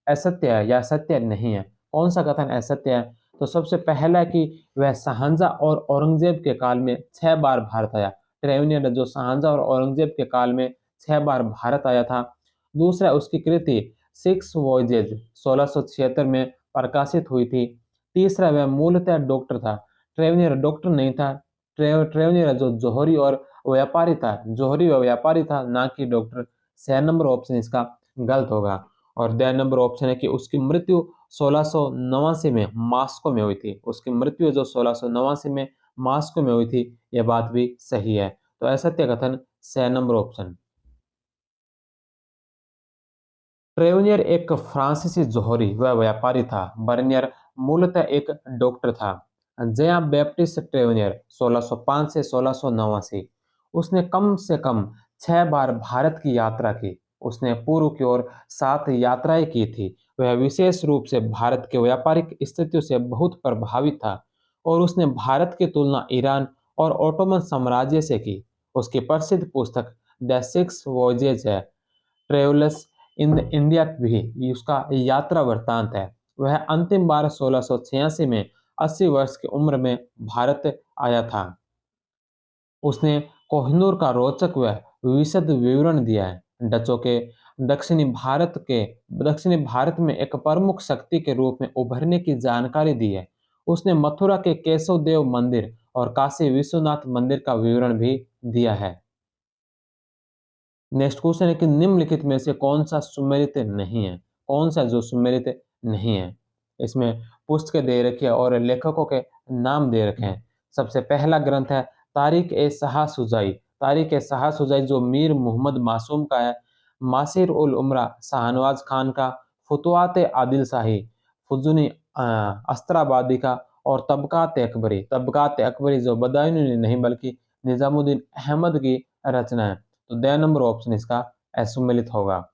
असत्य है या सत्य नहीं है? कौन सा कथन असत्य है? तो सबसे पहला है कि वह शाहजहां और औरंगजेब के काल में 6 बार भारत आया। ट्रेवनियर जो शाहजहां और औरंगजेब के काल में 6 बार भारत आया था। दूसरा उसकी कृति सिक्स वॉयजेज 1676 में प्रकाशित हुई थी। तीसरा वह मूलतः डॉक्टर था। ट्रेवनियर डॉक्टर नहीं था। ट्रेवनियर जो जोहरी और व्यापारी था, जोहरी व व्यापारी था, ना कि डॉक्टर। 6 नंबर ऑप्शन इसका गलत होगा। और 10 नंबर ऑप्शन है कि उसकी मृत्यु 1689 में मॉस्को में हुई थी। उसकी मृत्यु जो 1689 में मॉस्को में हुई थी, यह बात भी सही है। तो असत्य कथन 6 नंबर ऑप्शन। ट्रेवनियर एक फ्रांसीसी जोहरी व व्यापारी था। बर्नियर मूलतः एक डॉक्टर था। जया बैप्टिस्ट ट्रेवनियर 1605 से 1689। उसने कम से कम 6 बार भारत की यात्रा की। उसने पूर्व की ओर 7 यात्राएं की थी। वह विशेष रूप से भारत के व्यापारिक स्थितियों से बहुत प्रभावित था और उसने भारत की तुलना ईरान और ओटोमन साम्राज्य से की। उसकी प्रसिद्ध पुस्तक द सिक्स वॉयजेज है। ट्रेवलस इन इंडिया भी उसका यात्रा वृत्तांत है। वह अंतिम बार 1686 में 80 वर्ष की उम्र में भारत आया था। उसने कोहिनूर का रोचक व विशद विवरण दिया है। डचों के दक्षिणी भारत के दक्षिणी भारत में एक प्रमुख शक्ति के रूप में उभरने की जानकारी दी है। उसने मथुरा के केशव देव मंदिर और काशी विश्वनाथ मंदिर का विवरण भी दिया है। नेक्स्ट क्वेश्चन है कि निम्नलिखित में से कौन सा सुमेलित नहीं है। कौन सा जो सुमेलित नहीं है। इसमें पुस्तकें दे रखी है और लेखकों के नाम दे रखे हैं। सबसे पहला ग्रंथ है तारिक ए शाह सुजाई। तारिक ए शाह सुजाई जो मीर मोहम्मद मासूम का है। मासिर उल उमरा शाहनवाज खान का। फुतवात आदिल शाही फुजुनी अस्त्राबादी का। और तबकात अकबरी। तबकात अकबरी जो बदायूनी ने नहीं बल्कि निजामुद्दीन अहमद की रचना है। तो द नंबर ऑप्शन इसका असुमेलित होगा।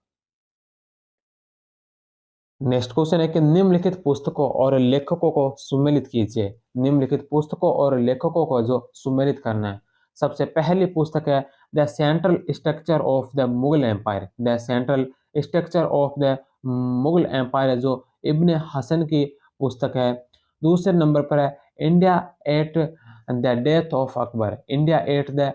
नेक्स्ट क्वेश्चन है कि निम्नलिखित पुस्तकों और लेखकों को सुमेलित कीजिए। निम्नलिखित पुस्तकों और लेखकों को जो सुमेलित करना है। सबसे पहली पुस्तक है the central structure of the Mughal empire. The central structure of the Mughal empire जो इब्न हसन की पुस्तक है। दूसरे नंबर पर है India at the death of Akbar. India at the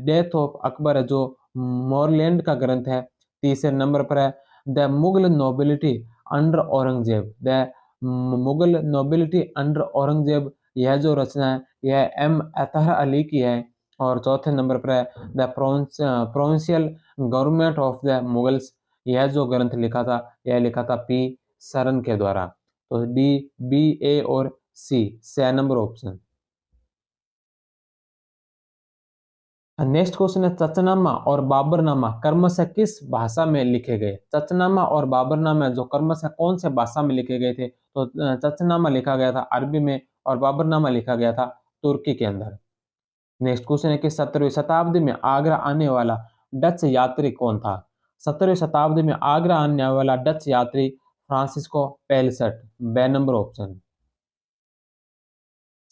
death of Akbar जो मोरलैंड का ग्रंथ है। तीसरे नंबर पर है the Mughal nobility under Aurangzeb. The Mughal nobility under Aurangzeb यह जो रचना है यह एम अतहर अली की है। और चौथे नंबर पर है the provincial government of the Mughals. यह जो ग्रंथ लिखा था यह लिखा था पी सरन के द्वारा। तो डी, बी, ए और सी 6 नंबर ऑप्शन। नेक्स्ट क्वेश्चन है चचनामा और बाबरनामा क्रमशः किस भाषा में लिखे गए। चचनामा और बाबरनामा जो क्रमशः कौन से भाषा में लिखे गए थे। तो चचनामा लिखा गया था अरबी में और बाबरनामा लिखा गया था तुर्की के अंदर। नेक्स्ट क्वेश्चन है कि 17वीं शताब्दी में आगरा आने वाला डच यात्री कौन था। 17वीं शताब्दी में आगरा आने वाला डच यात्री फ्रांसिस्को पेलसट। बे नंबर ऑप्शन।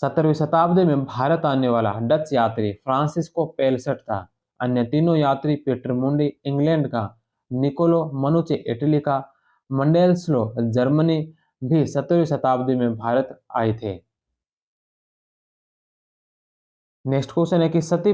17वीं शताब्दी में भारत आने वाला डच यात्री फ्रांसिस्को पेलसट था। अन्य तीनों यात्री पीटर मुंडी इंग्लैंड का, निकोलो मनुची इटली का, मंडेलस्लो जर्मनी भी 17वीं शताब्दी में भारत आए थे। नेक्स्ट क्वेश्चन है कि सती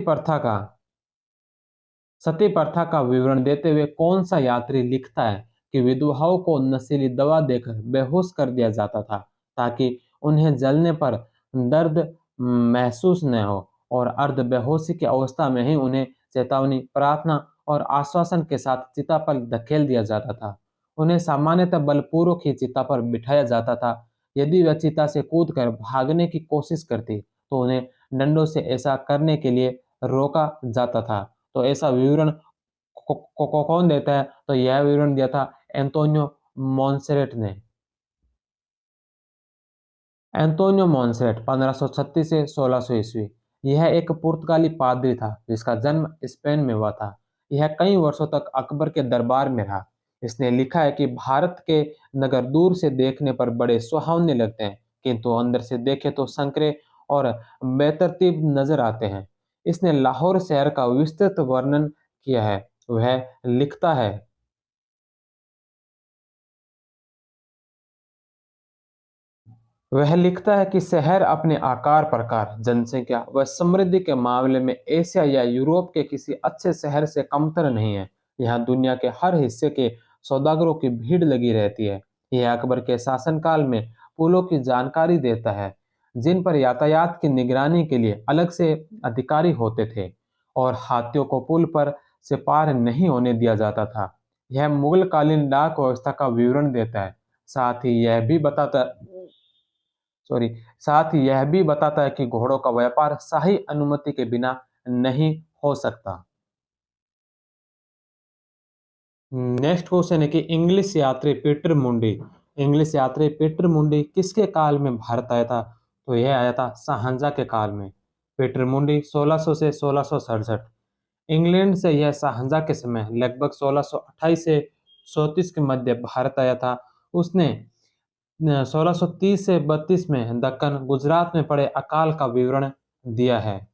प्रथा का विवरण देते हुए कौन सा यात्री लिखता है कि विधवाओं को नशीली दवा देकर बेहोश कर दिया जाता था ताकि उन्हें जलने पर दर्द महसूस न हो और अर्ध बेहोशी की अवस्था में ही उन्हें चेतावनी, प्रार्थना और आश्वासन के साथ चिता पर धकेल दिया जाता था। उन्हें सामान्यतः बलपूर्वक ही चिता पर बिठाया जाता था। यदि वह चिता से कूदकर भागने की कोशिश करती तो उन्हें डंडों से ऐसा करने के लिए रोका जाता था। तो ऐसा विवरण कौन देता है। तो यह विवरण दिया था एंटोनियो मॉन्सेरेट ने। एंटोनियो मॉन्सेरेट 1536 से 1600 ईस्वी। यह एक पुर्तगाली पादरी था जिसका जन्म स्पेन में हुआ था। यह कई वर्षों तक अकबर के दरबार में रहा। इसने लिखा है कि भारत के नगर दूर से देखने पर बड़े सुहावने लगते हैं किंतु अंदर से देखे तो संकरे और बेतरतीब नजर आते हैं। इसने लाहौर शहर का विस्तृत वर्णन किया है। वह लिखता है कि शहर अपने आकार प्रकार, जनसंख्या व समृद्धि के मामले में एशिया या यूरोप के किसी अच्छे शहर से कमतर नहीं है। यहाँ दुनिया के हर हिस्से के सौदागरों की भीड़ लगी रहती है। यह अकबर के शासनकाल में पुलों की जानकारी देता है। जिन पर यातायात की निगरानी के लिए अलग से अधिकारी होते थे और हाथियों को पुल पर से पार नहीं होने दिया जाता था। यह मुगल कालीन डाक व्यवस्था का विवरण देता है। साथ ही यह भी बताता सॉरी साथ ही यह भी बताता है कि घोड़ों का व्यापार शाही अनुमति के बिना नहीं हो सकता। नेक्स्ट क्वेश्चन है कि इंग्लिश यात्री पीटर मुंडी किसके काल में भारत आया था? तो यह आया था शाहजहां के काल में। पीटर मुंडी 1600 से 1667 इंग्लैंड से यह शाहजहां के समय लगभग 1628 से 34 के मध्य भारत आया था। उसने 1630 से 32 में दक्कन गुजरात में पड़े अकाल का विवरण दिया है।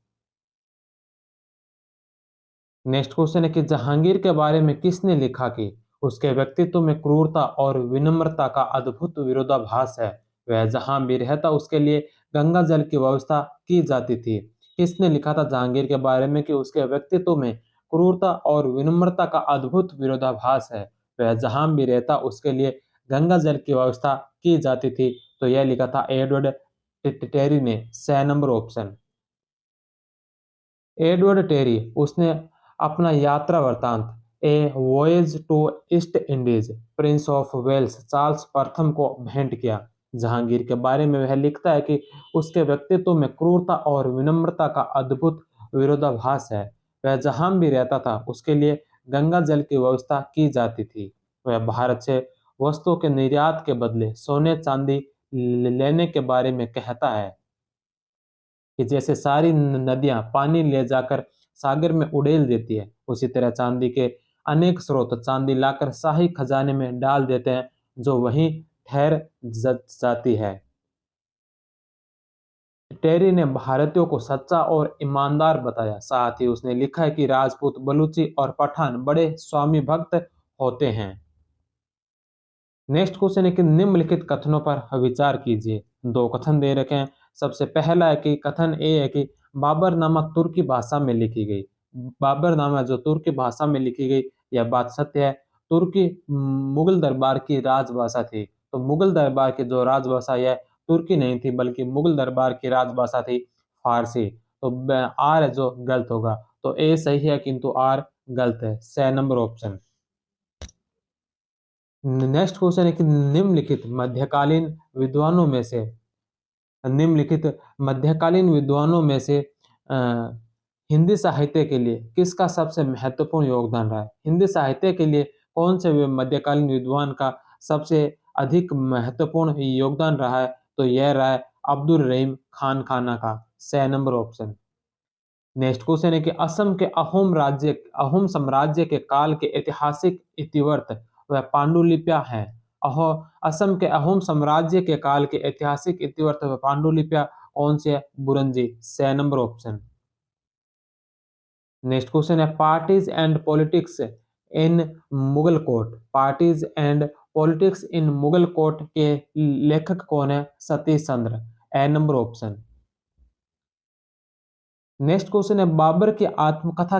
नेक्स्ट क्वेश्चन है कि जहांगीर के बारे में किसने लिखा कि उसके व्यक्तित्व में क्रूरता और विनम्रता का अद्भुत विरोधाभास है। वह जहां भी रहता उसके लिए गंगा जल की व्यवस्था की जाती थी। किसने लिखा था जहांगीर के बारे में कि उसके व्यक्तित्व में क्रूरता और विनम्रता का अद्भुत विरोधाभास है। वह जहां भी रहता उसके लिए गंगा जल की व्यवस्था की जाती थी। तो यह लिखा था एडवर्ड टेरी ने। 6 नंबर ऑप्शन। एडवर्ड टेरी उसने अपना यात्रा वृत्तांत a voyage to East Indies Prince of Wales Charles प्रथम को भेंट किया। जहांगीर के बारे में वह लिखता है कि उसके व्यक्तित्व में क्रूरता और विनम्रता का अद्भुत विरोधाभास है। वह जहां भी रहता था उसके लिए गंगा जल की व्यवस्था की जाती थी। वह भारत से वस्तुओं के निर्यात के बदले सोने चांदी लेने के बारे में कहता है कि जैसे सारी नदियां पानी ले जाकर सागर में उड़ेल देती है, उसी तरह चांदी के अनेक स्रोत चांदी लाकर शाही खजाने में डाल देते हैं, जो वहीं ठहर जाती है। टेरी ने भारतीयों को सच्चा और ईमानदार बताया। साथ ही उसने लिखा है कि राजपूत, बलूची और पठान बड़े स्वामी भक्त होते हैं। नेक्स्ट क्वेश्चन है कि निम्नलिखित कथनों पर विचार कीजिए। दो कथन दे रखे हैं। सबसे पहला है कि कथन ए है कि बाबरनामा तुर्की भाषा में लिखी गई। बाबरनामा जो तुर्की भाषा में लिखी गई, यह बात सत्य है। तुर्की मुगल दरबार की राजभाषा थी। तो मुगल दरबार की जो राजभाषा यह तुर्की नहीं थी बल्कि मुगल दरबार की राजभाषा थी फारसी। तो आर जो गलत होगा, तो ए सही है किंतु आर गलत है। 6 नंबर ऑप्शन। नेक्स्ट क्वेश्चन है कि विद्वानों में से निम्नलिखित मध्यकालीन विद्वानों में से अ, हिंदी साहित्य के लिए किसका सबसे महत्वपूर्ण योगदान रहा है? हिंदी साहित्य के लिए कौन से मध्यकालीन विद्वान का सबसे अधिक महत्वपूर्ण योगदान रहा है? तो यह रहा है अब्दुल रहीम खान खाना का। 6 नंबर ऑप्शन। नेक्स्ट क्वेश्चन है कि अहोम साम्राज्य के काल के ऐतिहासिक इतिवृत्त व पांडुलिपियां हैं। अहो असम के अहोम साम्राज्य के काल के ऐतिहासिक इतिवृत्त व पांडुलिपियां कौन से है? Buranji. 6 number option. Next question है parties and politics in Mughal court के लेखक कौन है? सतीश चंद्र। ए नंबर ऑप्शन। नेक्स्ट क्वेश्चन है बाबर की आत्मकथा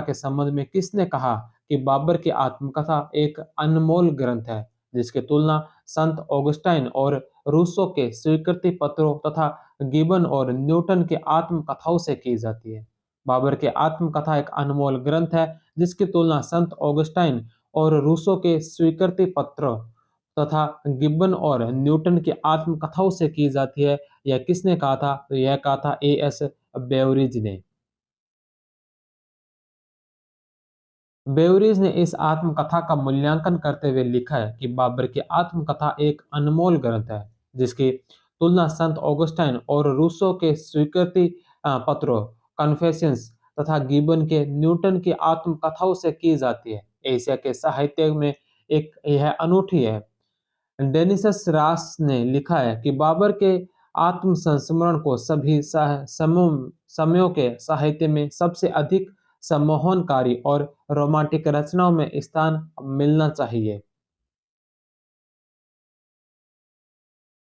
के संबंध में किसने कहा कि बाबर की आत्मकथा एक अनमोल ग्रंथ है, जिसकी तुलना संत ऑगस्टाइन और रूसो के स्वीकृति पत्रों तथा गिबन और न्यूटन की आत्मकथाओं से की जाती है। बाबर की आत्मकथा एक अनमोल ग्रंथ है जिसकी तुलना संत ऑगस्टाइन और रूसो के स्वीकृति पत्र तथा गिब्बन और न्यूटन की आत्मकथाओं से की जाती है। यह किसने कहा था? तो यह कहा था ए.एस. बेवरिज ने। बेवरिज ने इस आत्मकथा का मूल्यांकन करते हुए लिखा है कि बाबर की आत्मकथा एक अनमोल ग्रंथ है जिसकी तुलना संत ऑगस्टाइन और रूसो के स्वीकृति पत्रों कन्फेशंस तथा गिब्बन के न्यूटन की आत्मकथाओं से की जाती है। एशिया के साहित्य में एक यह अनूठी है। डेनिसस रास ने लिखा है कि बाबर के आत्मसंस्मरण को सभी समयों के साहित्य में सबसे अधिक सम्मोहनकारी और रोमांटिक रचनाओं में स्थान मिलना चाहिए।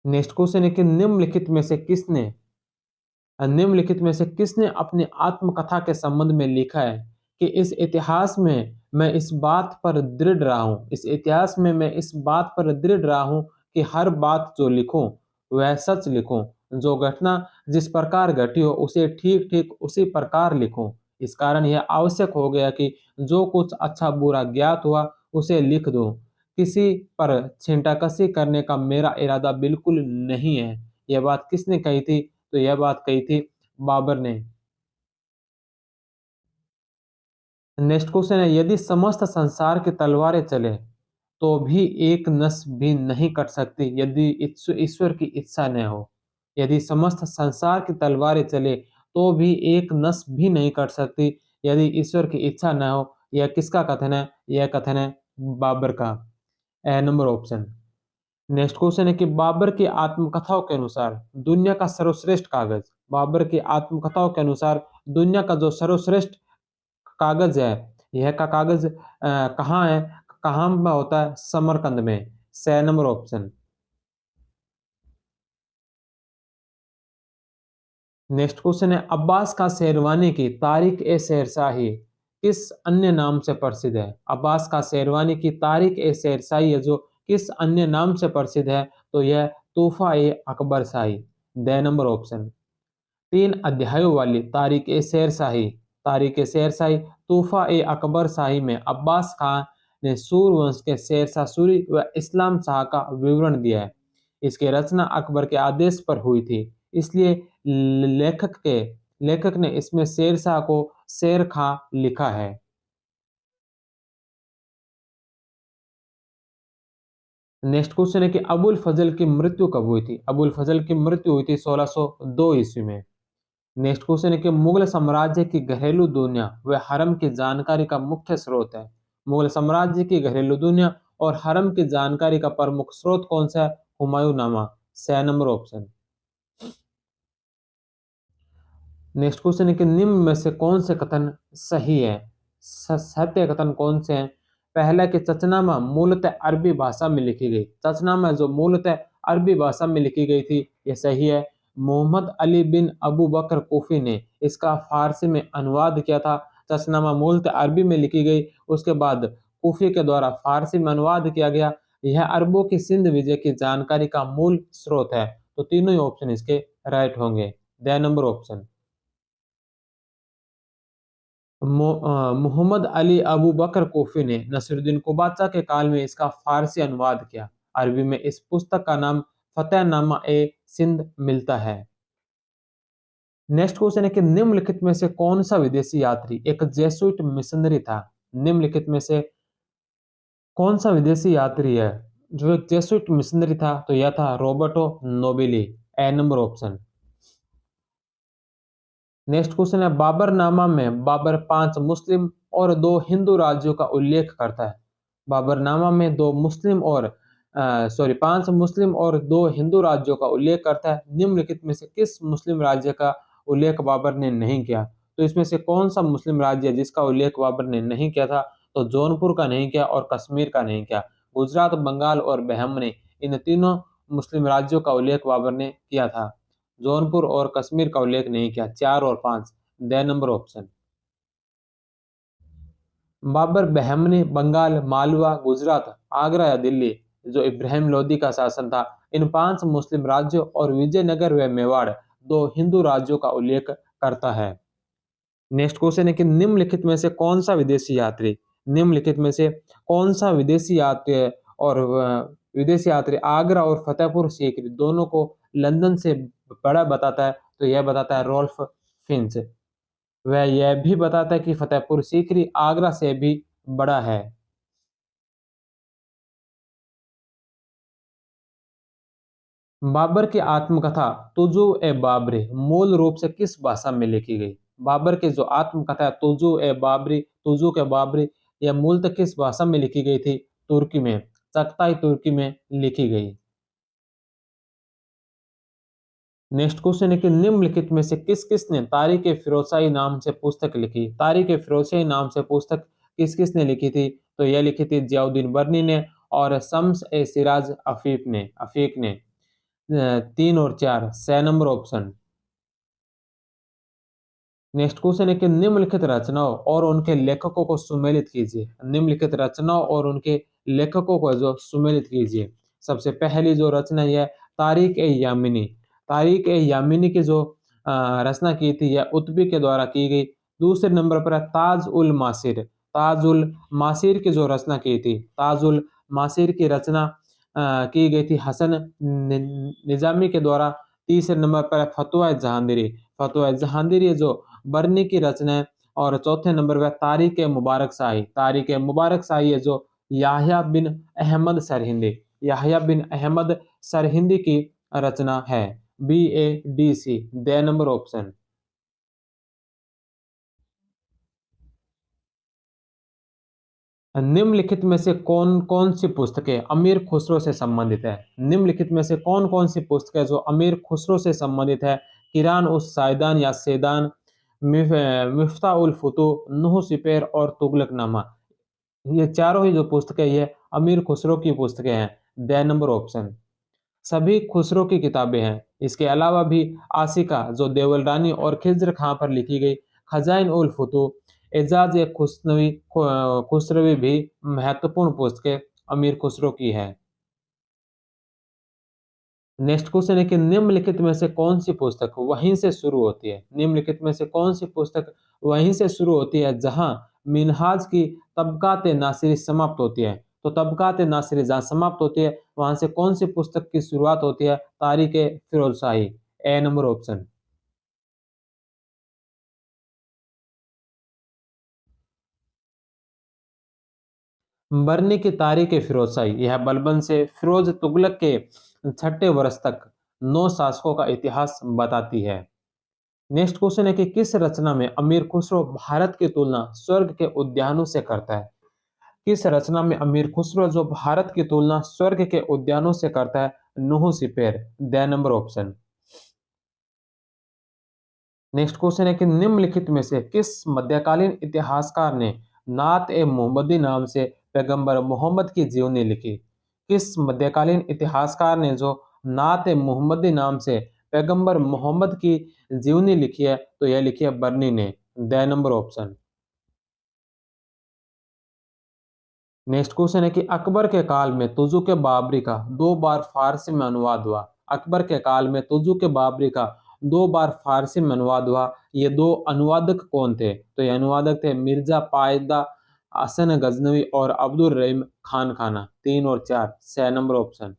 नेक्स्ट क्वेश्चन है कि निम्नलिखित में से किसने अपनी आत्मकथा के संबंध में लिखा है कि इस इतिहास में मैं इस बात पर दृढ़ रहा हूं कि हर बात जो लिखूं वह सच लिखूं। जो घटना जिस प्रकार घटी हो उसे ठीक ठीक उसी प्रकार लिखूं। इस कारण यह आवश्यक हो गया कि जो कुछ अच्छा बुरा ज्ञात हुआ उसे लिख दूं। किसी पर छींटाकशी करने का मेरा इरादा बिल्कुल नहीं है। यह बात किसने कही थी? तो यह बात कही थी बाबर ने। नेक्स्ट क्वेश्चन है, यदि समस्त संसार की तलवारें चले तो भी एक नस भी नहीं कट सकती यदि ईश्वर की इच्छा न हो। यदि समस्त संसार की तलवारें चले तो भी एक नस भी नहीं कट सकती यदि ईश्वर की इच्छा न हो। यह किसका कथन है? यह कथन है बाबर का। ए नंबर ऑप्शन। नेक्स्ट क्वेश्चन है कि बाबर की आत्मकथाओं के अनुसार दुनिया का सर्वश्रेष्ठ कागज, बाबर की आत्मकथाओं के अनुसार दुनिया का जो सर्वश्रेष्ठ कागज है, यह का कागज कहाँ है? कहाँ में होता है? समरकंद में। स नंबर ऑप्शन। नेक्स्ट क्वेश्चन है, अब्बास का शेरवानी की तारिक ए शेरशाही किस अन्य नाम से प्रसिद्ध है? अब्बास का शेरवानी की तारिक ए शेरशाही है जो किस अन्य नाम से प्रसिद्ध है? तो यह Tohfa e Akbar Shahi. The number option. 3 अध्यायों वाली तारीख ए शेरशाही तोहफा ए अकबर शाही में अब्बास खान ने सूर वंश के शेरशाह सूरी व इस्लाम शाह का विवरण दिया है। इसकी रचना अकबर के आदेश पर हुई थी, इसलिए लेखक ने इसमें शेरशाह को शेर खां लिखा है। नेक्स्ट क्वेश्चन है कि अबुल फजल की मृत्यु कब हुई थी? अबुल फजल की मृत्यु हुई थी 1602 ईस्वी में। नेक्स्ट क्वेश्चन है कि मुगल साम्राज्य की घरेलू दुनिया व हरम की जानकारी का मुख्य स्रोत है। मुगल साम्राज्य की घरेलू दुनिया और हरम की जानकारी का प्रमुख स्रोत कौन सा है? हुमायूं नामा। स नंबर ऑप्शन। नेक्स्ट क्वेश्चन है कि निम्न में से कौन से कथन सही है? सत्य कथन कौन से हैं? पहला कि चचनामा मूलतः अरबी भाषा में लिखी गई। चचनामा जो मूलतः अरबी भाषा में लिखी गई थी, यह सही है। मोहम्मद अली बिन अबू बकर कोफी ने इसका फारसी में अनुवाद किया था। चचनामा मूलतः अरबी में लिखी गई, उसके बाद कोफी के द्वारा फारसी में अनुवाद किया गया। यह अरबों की सिंध विजय की जानकारी का मूल स्रोत है। तो तीनों ही ऑप्शन इसके राइट होंगे। The number option. Mohammad Ali Abu Bakr Kufi ने नसीरुद्दीन कुबाचा के काल में इसका फारसी अनुवाद किया। अरबी में इस पुस्तक का नाम फतेहनामा ए सिंध मिलता है। नेक्स्ट क्वेश्चन है कि निम्नलिखित में से कौन सा विदेशी यात्री एक जेसुइट मिशनरी था? निम्नलिखित में से कौन सा विदेशी यात्री है जो एक जेसुइट मिशनरी था? तो यह था रॉबर्टो नोबिली। ए नंबर ऑप्शन। नेक्स्ट क्वेश्चन है, बाबरनामा में बाबर 5 मुस्लिम और 2 हिंदू राज्यों का उल्लेख करता है। बाबरनामा में 5 मुस्लिम और 2 हिंदू राज्यों का उल्लेख करता है। निम्नलिखित में से किस मुस्लिम राज्य का उल्लेख बाबर ने नहीं किया? तो इसमें से कौन सा मुस्लिम राज्य है जिसका उल्लेख बाबर ने नहीं किया था? तो जौनपुर का नहीं किया और कश्मीर का नहीं किया। गुजरात, बंगाल और बहमनी, इन तीनों मुस्लिम राज्यों का उल्लेख बाबर ने किया था। जौनपुर और कश्मीर का उल्लेख नहीं किया। 4 और 5, the number option. Babur Bahmani, Bengal, Malwa, Gujarat, Agra या दिल्ली, जो इब्राहिम लोदी का शासन था, इन 5 मुस्लिम राज्यों और विजयनगर व मेवाड़ 2 हिंदू राज्यों का उल्लेख करता है। नेक्स्ट क्वेश्चन है कि निम्नलिखित में से कौन सा विदेशी यात्री है और विदेशी यात्री आगरा और फतेहपुर सीकरी दोनों को लंदन से बड़ा बताता है? तो यह बताता है रोल्फ फिंच। वह यह भी बताता है कि फतेहपुर सीकरी आगरा से भी बड़ा है। बाबर की आत्मकथा तुजु ए बाबरी मूल रूप से किस भाषा में लिखी गई? बाबर की जो आत्मकथा है तुजु के बाबरी, यह मूलतः किस भाषा में लिखी गई थी? तुर्की में, चगताई तुर्की में लिखी गई। नेक्स्ट क्वेश्चन है कि निम्नलिखित में से किस किस ने तारिक ए फिरोजशाही नाम से पुस्तक लिखी? तारिक ए फिरोजशाही नाम से पुस्तक किस किस ने लिखी थी? तो यह लिखी थी जियाउद्दीन बर्नी ने और शम्स ए सिराज अफीक ने। 3 और 4, 6 नंबर ऑप्शन। नेक्स्ट क्वेश्चन है कि निम्नलिखित रचनाओं और उनके लेखकों को सुमेलित कीजिए। निम्नलिखित रचनाओं और उनके लेखकों को जो सुमेलित कीजिए। सबसे पहली जो रचना है तारिक ए यामिनी की जो रचना की थी यह उत्बी के द्वारा की गई। दूसरे नंबर पर है ताज उल मासिर की जो रचना की थी, ताज उल मासिर की रचना की गई थी हसन निजामी के द्वारा। तीसरे नंबर पर है फतवा जहांदीरी जो बरनी की रचना है। और चौथे नंबर पर तारिक मुबारक शाही है जो याह्या बिन अहमद सरहिंदी की रचना है। BADC the number option. निम्नलिखित में से कौन कौन सी पुस्तकें अमीर खुसरो से संबंधित है? निम्नलिखित में से कौन कौन सी पुस्तकें जो अमीर खुसरो से संबंधित है? किरान उस साइदान या सेदान, मिफ्ता उल फुतू, नूह सिपेर और तुगलकनामा। ये चारों ही जो पुस्तकें ये अमीर खुसरो की पुस्तकें हैं। The number option. सभी खुसरो की किताबें हैं। इसके अलावा भी आसिका जो देवल रानी और खिज्र खां पर लिखी गई, खजाइन उल फुतू, एजाज ए खुसरवी भी महत्वपूर्ण पुस्तकें अमीर खुसरो की है। नेक्स्ट क्वेश्चन है कि निम्नलिखित में से कौन सी पुस्तक वहीं से शुरू होती है? निम्नलिखित में से कौन सी पुस्तक वहीं से शुरू होती है जहां मिनहाज की तबकात नासिरी समाप्त होती है? तो तबकात नासिरी जहां समाप्त होती है वहां से कौन सी पुस्तक की शुरुआत होती है? तारीख फिरोज शाही। ए नंबर ऑप्शन। बरनी की तारीख फिरोज शाही यह बलबन से फिरोज तुगलक के छठे वर्ष तक 9 शासकों का इतिहास बताती है। नेक्स्ट क्वेश्चन है कि किस रचना में अमीर खुसरो भारत की तुलना स्वर्ग के उद्यानों से करता है? किस रचना में अमीर खुसरो जो भारत की तुलना स्वर्ग के उद्यानों से करता है? Nuh Sipihr. The number option. Next question है कि निम्नलिखित में से किस मध्यकालीन इतिहासकार ने नात ए मोहम्मदी नाम से पैगंबर मोहम्मद की जीवनी लिखी? किस मध्यकालीन इतिहासकार ने जो नात ए मोहम्मदी नाम से पैगंबर मोहम्मद की जीवनी लिखी है? तो यह लिखी है बर्नी ने। The number option. Next question है कि अकबर के काल में तुजुक बाबरी का 2 बार फारसी में अनुवाद हुआ। अकबर के काल में तुजुक बाबरी का 2 बार फारसी में अनुवाद हुआ। ये दो अनुवादक कौन थे? तो ये अनुवादक थे मिर्जा पायदा हसन गजनवी और अब्दुल रहीम खान खाना। 3 और 4 6 नंबर ऑप्शन।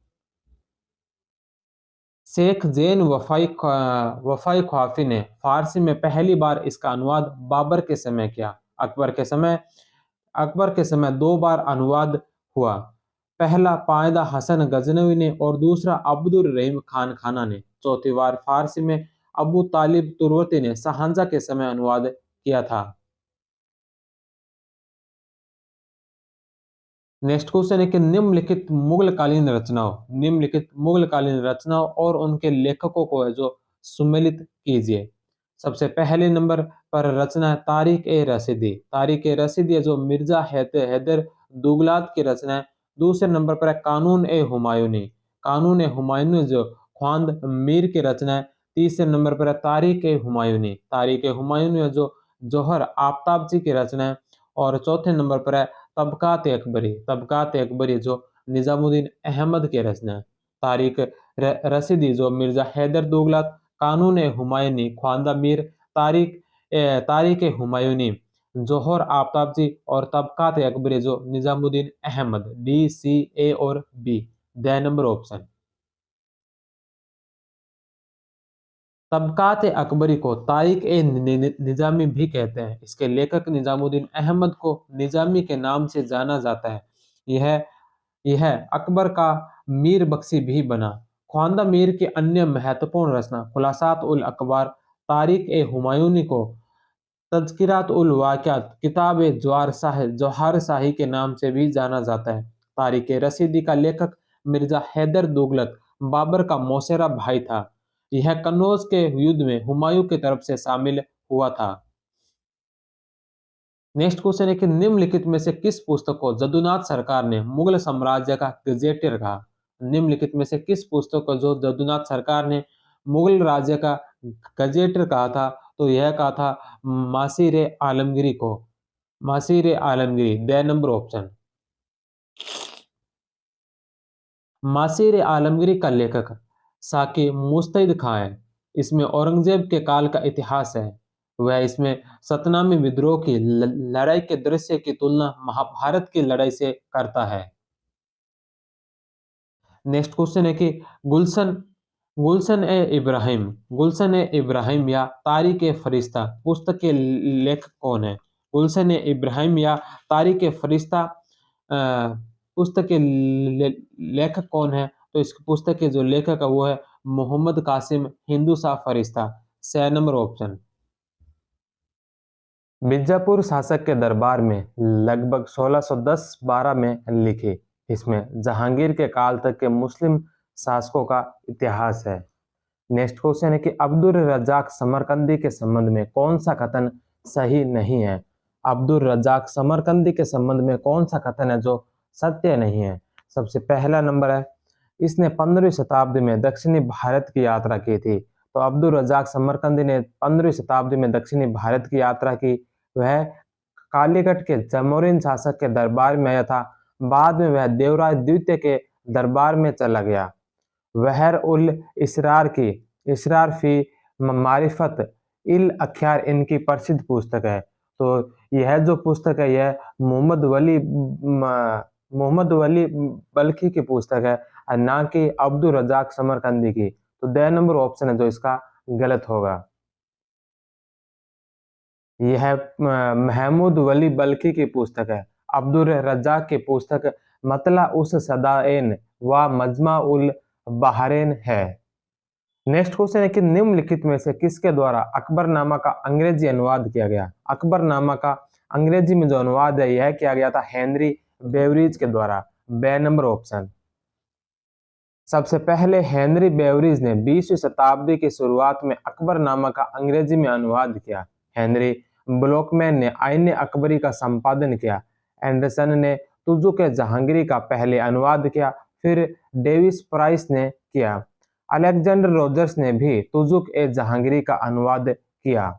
शेख जैन वफाई ख्वाफी ने फारसी में पहली बार इसका अनुवाद बाबर के समय किया। अकबर के समय अकबर के समय 2 बार अनुवाद हुआ। पहला पायदा हसन गजनवी ने और दूसरा अब्दुल रहीम खान खाना ने। चौथी बार फारसी में अबू तालिब तुर्वती ने शाहजहां के समय अनुवाद किया था। नेक्स्ट क्वेश्चन है कि निम्नलिखित मुगल कालीन रचनाओं और उनके लेखकों को है जो सुमेलित कीजिए। सबसे पहले नंबर पर रचना है तारिक ए रसीदी है जो मिर्जा हैदर दुगलात की रचना है। दूसरे नंबर पर है कानून ए हुमायूनी जो ख्वांद मीर की रचना है। तीसरे नंबर पर है तारिक ए हुमायूनी है जो जौहर आफ्ताबची की रचना है। और चौथे नंबर पर है तबकात अकबरी जो निजामुद्दीन अहमद के रचना है। तारिक रसीदी जो मिर्जा हैदर दुगलत, कानून हुमायूनी ख्वांदा मीर, तारिक हुमायूनी जौहर आफ्ताबची और तबकात अकबरी जो Nizamuddin Ahmad. D, C, A और B। The number option. Tabaqat Akbari को तारिक ए निजामी भी कहते हैं। इसके लेखक निजामुद्दीन अहमद को निजामी के नाम से जाना जाता है। यह यह अकबर का मीर बख्शी भी बना। ख्वांदा मीर की अन्य महत्वपूर्ण रचना खुलासात उल अकबार, तारिक ए हुमायूनी को तज़किरात उल वाक़िआत, किताब ए जौहर शाही के नाम से भी जाना जाता है। तारिक रसीदी का लेखक मिर्जा हैदर दुगलत बाबर का मौसेरा भाई था। यह कन्नौज के युद्ध में हुमायूं की तरफ से शामिल हुआ था। नेक्स्ट क्वेश्चन है कि निम्नलिखित में से किस पुस्तक को जदुनाथ सरकार ने मुगल साम्राज्य का गजेटियर कहा? निम्नलिखित में से किस पुस्तक को जो जदुनाथ सरकार ने मुगल राज्य का गजेटियर कहा था? तो यह कहा था मासीर आलमगिरी को। Maasir Alamgiri. The number option. Maasir Alamgiri का लेखक साकी मुस्तैद खां है। इसमें औरंगजेब के काल का इतिहास है। वह इसमें सतनामी विद्रोह की लड़ाई के दृश्य की तुलना महाभारत की लड़ाई से करता है। नेक्स्ट क्वेश्चन है कि गुलशन गुलशन ए इब्राहिम गुलशन ए इब्राहिम या तारिक ए फरिश्ता पुस्तक के लेखक कौन है? गुलशन ए इब्राहिम या तारिक ए फरिश्ता अ, पुस्तक के लेखक कौन है? तो इस पुस्तक के जो लेखक है वो है मोहम्मद कासिम हिंदू शाह फरिश्ता। 6 नंबर ऑप्शन। बीजापुर शासक के दरबार में लगभग 1610-12 में लिखी। इसमें जहांगीर के काल तक के मुस्लिम शासकों का इतिहास है। नेक्स्ट क्वेश्चन है कि अब्दुल रज्जाक समरकंदी के संबंध में कौन सा कथन सही नहीं है? अब्दुल रज्जाक समरकंदी के संबंध में कौन सा कथन है जो सत्य नहीं है? सबसे पहला नंबर है, इसने 15वीं शताब्दी में दक्षिणी भारत की यात्रा की थी। तो अब्दुल रज्जाक समरकंदी ने 15वीं शताब्दी में दक्षिणी भारत की यात्रा की। वह कालीकट के जमोरिन शासक के दरबार में आया था। बाद में वह देवराज द्वितीय के दरबार में चला गया। वहर उल इसरार फी मारिफत इल अख्यार इनकी प्रसिद्ध पुस्तक है। तो यह जो पुस्तक है यह मोहम्मद वली बल्खी की पुस्तक है और ना कि अब्दुल रज्जाक समरकंदी की। तो द नंबर ऑप्शन है जो इसका गलत होगा। यह महमूद वली बल्खी की पुस्तक है। अब्दुल रज्जाक की पुस्तक मतला उस सदाएन व मजमा उल बहरेन है। नेक्स्ट क्वेश्चन है कि निम्नलिखित में से किसके द्वारा अकबरनामा का अंग्रेजी अनुवाद किया गया? अकबरनामा का अंग्रेजी में जो अनुवाद है यह किया गया था हेनरी बेवरीज के द्वारा। बे नंबर ऑप्शन। सबसे पहले हेनरी बेवरीज ने 20वीं शताब्दी की शुरुआत में अकबरनामा का अंग्रेजी में अनुवाद किया। हेनरी ब्लॉकमैन ने आईन अकबरी का संपादन किया। एंडरसन ने तुजुक जहांगीरी का पहले अनुवाद किया, फिर डेविस प्राइस ने किया। अलेक्जेंडर रोजर्स ने भी तुजुक ए जहांगीरी का अनुवाद किया।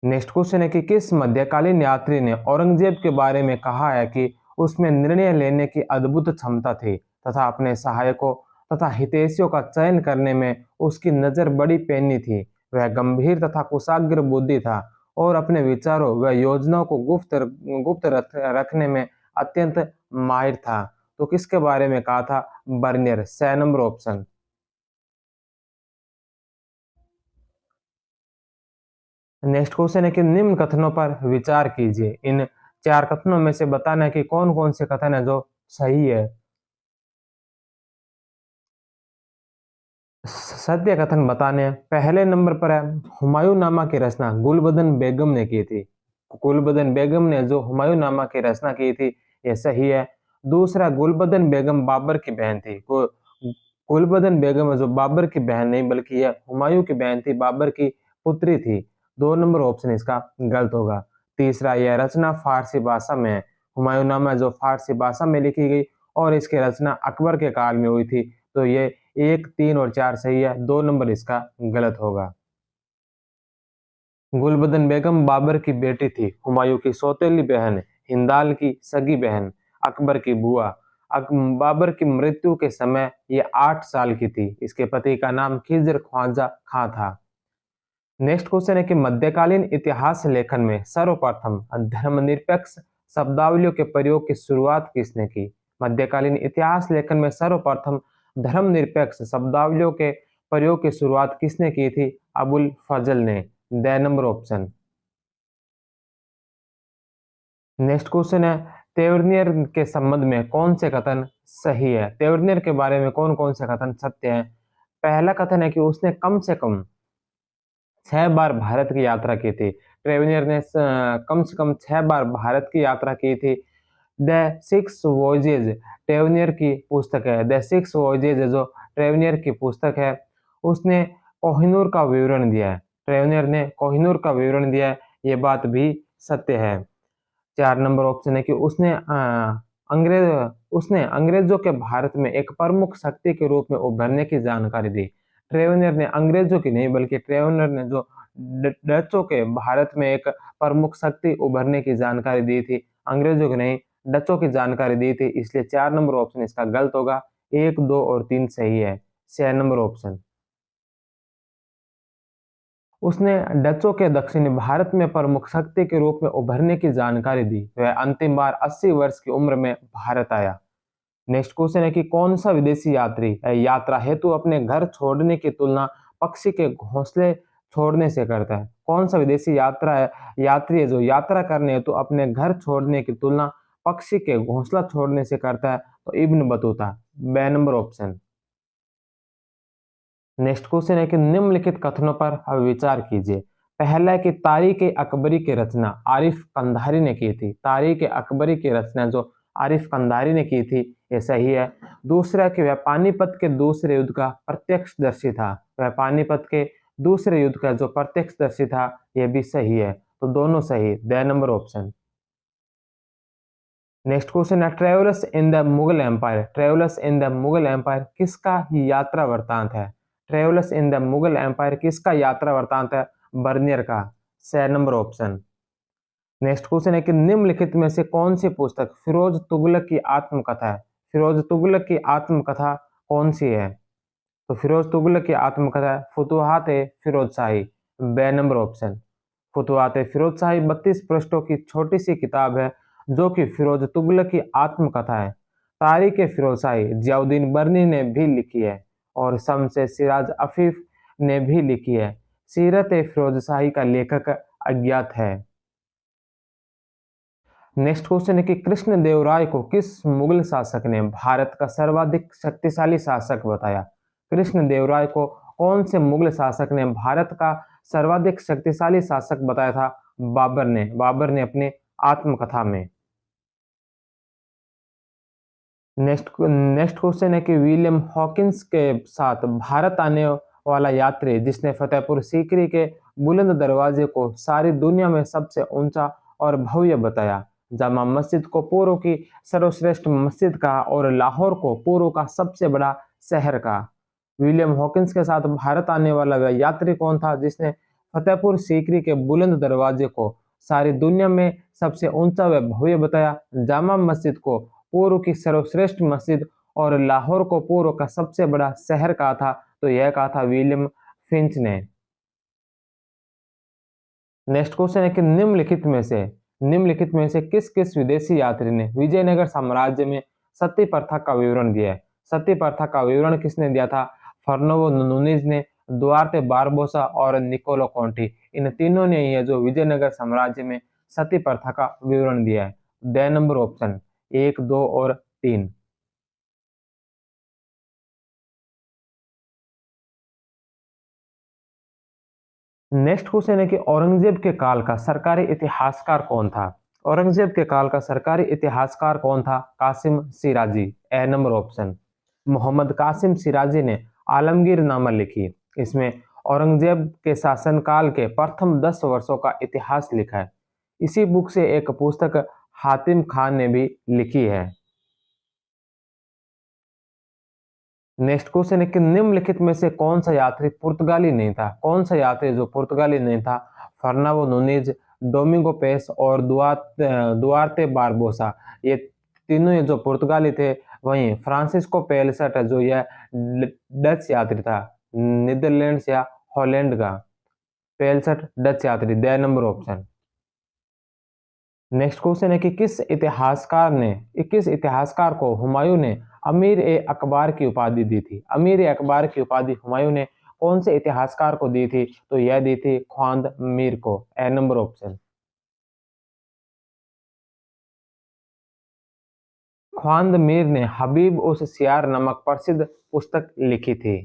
नेक्स्ट क्वेश्चन है कि किस मध्यकालीन यात्री ने औरंगजेब के बारे में कहा है कि उसमें निर्णय लेने की अद्भुत क्षमता थी तथा अपने सहायकों तथा हितैषियों का चयन करने में उसकी नजर बड़ी पैनी थी। वह गंभीर तथा कुशाग्र बुद्धि था और अपने विचारों व योजनाओं को गुप्त रखने में अत्यंत माहिर था। तो किसके बारे में कहा था? Bernier. 6 number option. Next question है कि निम्न कथनों पर विचार कीजिए। इन 4 कथनों में से बताना है कि कौन कौन से कथन है जो सही है। सत्य कथन बताने हैं। पहले नंबर पर है हुमायूं नामा की रचना गुलबदन बेगम ने की थी। गुलबदन बेगम ने जो हुमायूं नामा की रचना की थी यह सही है। दूसरा, गुलबदन बेगम बाबर की बहन थी। गुलबदन बेगम है जो बाबर की बहन नहीं बल्कि यह हुमायूं की बहन थी, बाबर की पुत्री थी। 2 नंबर ऑप्शन इसका गलत होगा। तीसरा, यह रचना फारसी भाषा में है। हुमायूंनामा जो फारसी भाषा में लिखी गई और इसकी रचना अकबर के काल में हुई थी। तो ये 1, 3 और 4 सही है। 2 नंबर इसका गलत होगा। गुलबदन बेगम बाबर की बेटी थी, हुमायूं की सौतेली बहन, हिंदाल की सगी बहन, अकबर की बुआ। बाबर की मृत्यु के समय ये 8 साल की थी। इसके पति का नाम खिजर ख्वाजा खां था। नेक्स्ट क्वेश्चन है कि मध्यकालीन इतिहास लेखन में सर्वप्रथम धर्मनिरपेक्ष शब्दावलियों के प्रयोग की शुरुआत किसने की? मध्यकालीन इतिहास लेखन में सर्वप्रथम धर्मनिरपेक्ष शब्दावलियों के प्रयोग की शुरुआत किसने की थी? अबुल फजल ने। The number option. Next question है तेवरनियर के संबंध में कौन से कथन सही है? तेवरनियर के बारे में कौन कौन से कथन सत्य हैं? पहला कथन है कि उसने कम से कम 6 बार भारत की यात्रा की थी। ट्रेवेनियर ने कम से कम 6 बार भारत की यात्रा की थी। द सिक्स वॉयजेज ट्रेवेनियर की पुस्तक है। द सिक्स वॉयजेज जो ट्रेवेनियर की पुस्तक है उसने कोहिनूर का विवरण दिया है। ट्रेवेनियर ने कोहिनूर का विवरण दिया है, ये बात भी सत्य है। 4 नंबर ऑप्शन है कि उसने अंग्रेजों के भारत में एक प्रमुख शक्ति के रूप में उभरने की जानकारी दी। ट्रेवेनियर ने अंग्रेजों की नहीं बल्कि ट्रेवेनियर ने जो डचों के भारत में एक प्रमुख शक्ति उभरने की जानकारी दी थी, अंग्रेजों की नहीं डचों की जानकारी दी थी। इसलिए 4 नंबर ऑप्शन इसका गलत होगा। 1, 2 और 3 सही है। 6 नंबर ऑप्शन। उसने डचों के दक्षिणी भारत में प्रमुख शक्ति के रूप में उभरने की जानकारी दी। वह अंतिम बार 80 वर्ष की उम्र में भारत आया। नेक्स्ट क्वेश्चन है कि कौन सा विदेशी यात्री यात्रा हेतु अपने घर छोड़ने की तुलना पक्षी के घोंसले छोड़ने से करता है? कौन सा विदेशी यात्री है जो यात्रा करने हेतु अपने घर छोड़ने की तुलना पक्षी के घोंसला छोड़ने से करता है? तो इब्न बतूता। बे नंबर ऑप्शन। नेक्स्ट क्वेश्चन है कि निम्नलिखित कथनों पर अब विचार कीजिए। पहला है कि तारीख अकबरी की रचना आरिफ कंधारी ने की थी। तारीख अकबरी की रचना जो आरिफ कंधारी ने की थी, ये सही है। दूसरा कि वह पानीपत के दूसरे युद्ध का प्रत्यक्षदर्शी था। वह पानीपत के दूसरे युद्ध का जो प्रत्यक्षदर्शी था, यह भी सही है। तो दोनों सही, the number option. Next question है travellers in the Mughal empire. Travellers in the Mughal empire किसका यात्रा वृतांत है? Travellers in the Mughal empire किसका यात्रा वृतांत है? बर्नियर का। 6 नंबर ऑप्शन। नेक्स्ट क्वेश्चन है कि निम्नलिखित में से कौन सी पुस्तक फिरोज तुगलक की आत्मकथा है? फिरोज तुगलक की आत्मकथा कौन सी है? तो फिरोज तुगलक की आत्मकथा फुतुहात फिरोज शाही। बे नंबर ऑप्शन। फुतुहात फिरोज शाही 32 पृष्ठों की छोटी सी किताब है जो कि फिरोज तुगलक की आत्मकथा है। तारीख फिरोज शाही जियाउद्दीन बर्नी ने भी लिखी है और शमसे सिराज अफीफ ने भी लिखी है। सीरत फिरोज शाही का लेखक अज्ञात है। नेक्स्ट क्वेश्चन है कि कृष्णदेवराय को किस मुगल शासक ने भारत का सर्वाधिक शक्तिशाली शासक बताया? कृष्णदेवराय को कौन से मुगल शासक ने भारत का सर्वाधिक शक्तिशाली शासक बताया था? बाबर ने। बाबर ने अपने आत्मकथा में। नेक्स्ट क्वेश्चन है कि विलियम हॉकिंस के साथ भारत आने वाला यात्री जिसने फतेहपुर सीकरी के बुलंद दरवाजे को सारी दुनिया में सबसे ऊंचा और भव्य बताया, जामा मस्जिद को पूर्व की सर्वश्रेष्ठ मस्जिद कहा और लाहौर को पूर्व का सबसे बड़ा शहर कहा। विलियम हॉकिंस के साथ भारत आने वाला वह यात्री कौन था जिसने फतेहपुर सीकरी के बुलंद दरवाजे को सारी दुनिया में सबसे ऊंचा व भव्य बताया, जामा मस्जिद को पूर्व की सर्वश्रेष्ठ मस्जिद और लाहौर को पूर्व का सबसे बड़ा शहर कहा था? तो यह कहा था विलियम फिंच ने। नेक्स्ट क्वेश्चन है कि निम्नलिखित में से किस किस विदेशी यात्री ने विजयनगर साम्राज्य में सती प्रथा का विवरण दिया है? सती प्रथा का विवरण किसने दिया था? फर्नोवो नूनीज ने, दुआर्ते बारबोसा और निकोलो कॉन्टी। इन तीनों ने ही है जो विजयनगर साम्राज्य में सती प्रथा का विवरण दिया है। द नंबर ऑप्शन 1, 2 और 3। नेक्स्ट क्वेश्चन है कि औरंगजेब के काल का सरकारी इतिहासकार कौन था? औरंगजेब के काल का सरकारी इतिहासकार कौन था? कासिम सिराजी। ए नंबर ऑप्शन। मोहम्मद कासिम सिराजी ने आलमगीरनामा लिखी। इसमें औरंगजेब के शासनकाल के प्रथम 10 वर्षों का इतिहास लिखा है। इसी बुक से एक पुस्तक हातिम खान ने भी लिखी है। नेक्स्ट क्वेश्चन है कि निम्नलिखित में से कौन सा यात्री पुर्तगाली नहीं था? कौन सा यात्री जो पुर्तगाली नहीं था? फर्नांडो नूनीज, डोमिंगो पेस और दुआर्ते बारबोसा। ये तीनों ये जो पुर्तगाली थे। वहीं फ्रांसिस्को पेलसट है जो यह डच यात्री था, नीदरलैंड्स या हॉलैंड का। पेलसट डच यात्री। The number option. Next question है कि किस इतिहासकार को हुमायूं ने अमीर ए अकबर की उपाधि दी थी? अमीर ए अकबर की उपाधि हुमायूं ने कौन से इतिहासकार को दी थी? तो यह दी थी ख्वांद मीर को। ए नंबर ऑप्शन। ख्वांद मीर ने हबीब उस सियार नामक प्रसिद्ध पुस्तक लिखी थी।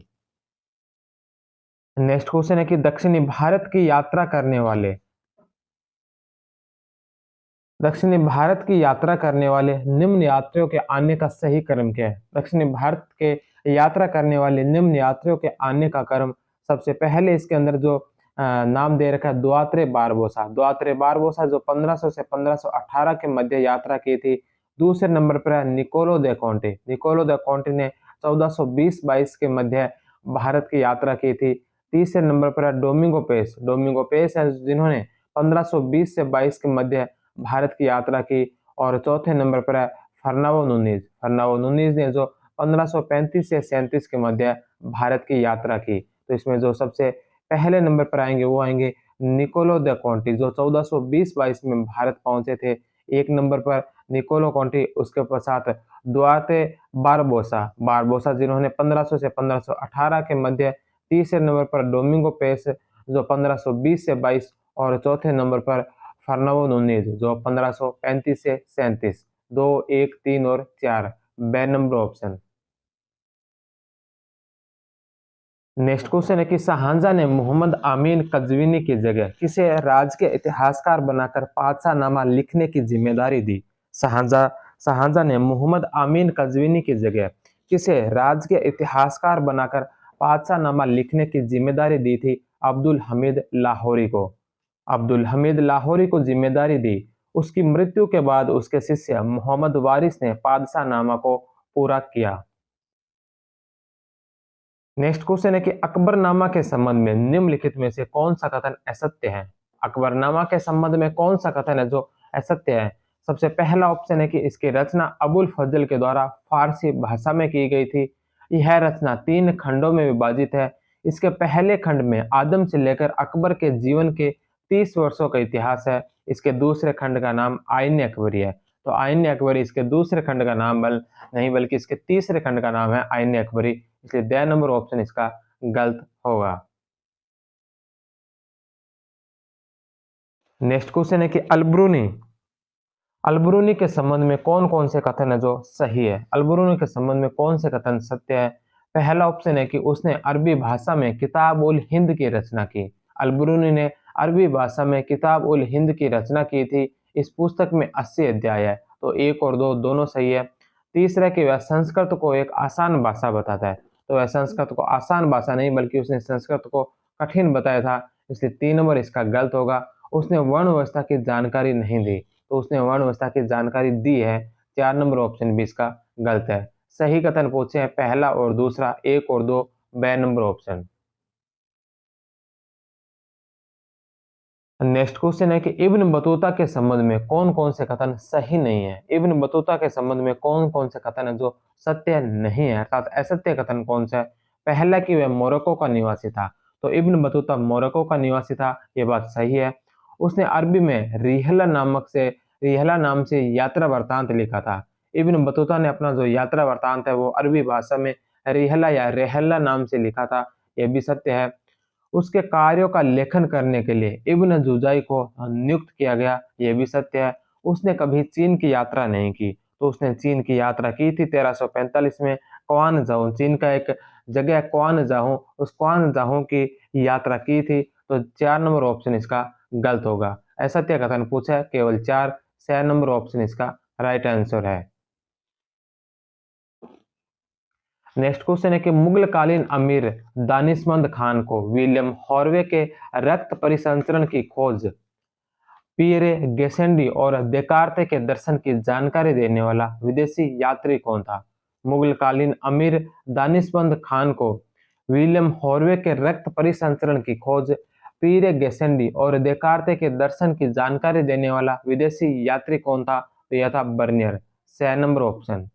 नेक्स्ट क्वेश्चन है कि दक्षिणी भारत की यात्रा करने वाले निम्न यात्रियों के आने का सही क्रम क्या है? दक्षिणी भारत के यात्रा करने वाले निम्न यात्रियों के आने का क्रम, सबसे पहले इसके अंदर जो नाम दे रखा है दुआत्रे बारबोसा। दुआत्रे बारबोसा जो 1500 से 1518 के मध्य यात्रा की थी। दूसरे नंबर पर है निकोलो दे कॉन्टे। निकोलो दे कॉन्टे ने 1420-22 के मध्य भारत की यात्रा की थी। तीसरे नंबर पर है डोमिंगो पेस। डोमिंगो पेस है जिन्होंने 1520 से 22 के मध्य भारत की यात्रा की। और चौथे नंबर पर है फर्नांडो नूनीज। फर्नांडो नूनीज ने जो 1535 से 37 के मध्य भारत की यात्रा की। तो इसमें जो सबसे पहले नंबर पर आएंगे वो आएंगे निकोलो द कॉन्टी, जो 1420-22 में भारत पहुंचे थे। एक नंबर पर निकोलो कॉन्टी, उसके पश्चात दुआर्ते बारबोसा बारबोसा जिन्होंने 1500 से 1518 के मध्य। तीसरे नंबर पर डोमिंगो पेस जो 1520 से 22, और चौथे नंबर पर फर्नांडो नूनेज जो 1535 से 37। 2, 1, 3 और 4 बे नंबर ऑप्शन। नेक्स्ट क्वेश्चन है कि शाहजहां ने मोहम्मद अमीन कज़विनी की जगह किसे राज्य के इतिहासकार बनाकर पादशाहनामा लिखने की जिम्मेदारी दी? शाहजहां शाहजहां ने मोहम्मद अमीन कज़विनी की जगह किसे राज्य के इतिहासकार बनाकर पादशाहनामा लिखने की जिम्मेदारी दी थी? अब्दुल हमीद लाहौरी को। अब्दुल हमीद लाहौरी को जिम्मेदारी दी। उसकी मृत्यु के बाद उसके शिष्य मोहम्मद वारिस ने पादशाहनामा को पूरा किया। नेक्स्ट क्वेश्चन है कि अकबरनामा के संबंध में निम्नलिखित में से कौन सा कथन असत्य है? अकबरनामा के संबंध में कौन सा कथन है जो असत्य है? सबसे पहला ऑप्शन है कि इसकी रचना अबुल फजल के द्वारा फारसी भाषा में की गई थी। यह रचना 3 खंडों में विभाजित है। इसके पहले खंड में आदम से लेकर अकबर के जीवन के 30 वर्षों का इतिहास है। इसके दूसरे खंड का नाम आईन अकबरी है। तो आईन अकबरी इसके दूसरे खंड का नाम नहीं, बल्कि इसके तीसरे खंड का नाम है आईन अकबरी। इसलिए ड नंबर ऑप्शन इसका गलत होगा। नेक्स्ट क्वेश्चन है कि अलब्रूनी अलब्रूनी के संबंध में कौन कौन से कथन है जो सही है? अलब्रूनी के संबंध में कौन से कथन सत्य है? पहला ऑप्शन है कि उसने अरबी भाषा में किताब उल हिंद की रचना की। अलब्रूनी ने अरबी भाषा में किताब उल हिंद की रचना की थी। इस पुस्तक में 80 अध्याय है। तो 1 और 2 दोनों सही है। तीसरा कि वह संस्कृत को एक आसान भाषा बताता है। तो वह संस्कृत को आसान भाषा नहीं, बल्कि उसने संस्कृत को कठिन बताया था। इसलिए 3 नंबर इसका गलत होगा। उसने वर्ण व्यवस्था की जानकारी नहीं दी। तो उसने वर्ण व्यवस्था की जानकारी दी है। 4 नंबर ऑप्शन भी इसका गलत है। सही कथन पूछे हैं पहला और दूसरा, 1 और 2 बे नंबर ऑप्शन। नेक्स्ट क्वेश्चन है कि इब्न बतूता के संबंध में कौन कौन से कथन सही नहीं है? इब्न बतूता के संबंध में कौन कौन से कथन है जो सत्य नहीं है, अर्थात असत्य कथन कौन सा है? पहला कि वह मोरक्को का निवासी था। तो इब्न बतूता मोरक्को का निवासी था, ये बात सही है। उसने अरबी में रिहला नाम से यात्रा वृत्तांत लिखा था। इब्न बतूता ने अपना जो यात्रा वृत्तांत है वो अरबी भाषा में रिहला या रेहला नाम से लिखा था, यह भी सत्य है। उसके कार्यों का लेखन करने के लिए इब्न जुजाई को नियुक्त किया गया, यह भी सत्य है। उसने कभी चीन की यात्रा नहीं की। तो उसने चीन की यात्रा की थी 1345 में। क्वानजाऊ चीन का एक जगह है क्वानजाऊ, उस क्वानजाऊ की यात्रा की थी। तो 4 नंबर ऑप्शन इसका गलत होगा। असत्य कथन पूछा है केवल 4, 6 नंबर ऑप्शन इसका राइट आंसर है। नेक्स्ट क्वेश्चन है कि मुगल कालीन अमीर दानिशमंद खान को विलियम हॉर्वे के रक्त परिसंचरण की खोज, पियरे गेसेंडी और देकार्ते के दर्शन की जानकारी देने वाला विदेशी यात्री कौन था? मुगल कालीन अमीर दानिशमंद खान को विलियम हॉर्वे के रक्त परिसंचरण की खोज, पियरे गेसेंडी और देकार्ते के दर्शन की जानकारी देने वाला विदेशी यात्री कौन था? तो यह था Bernier. 6 number option.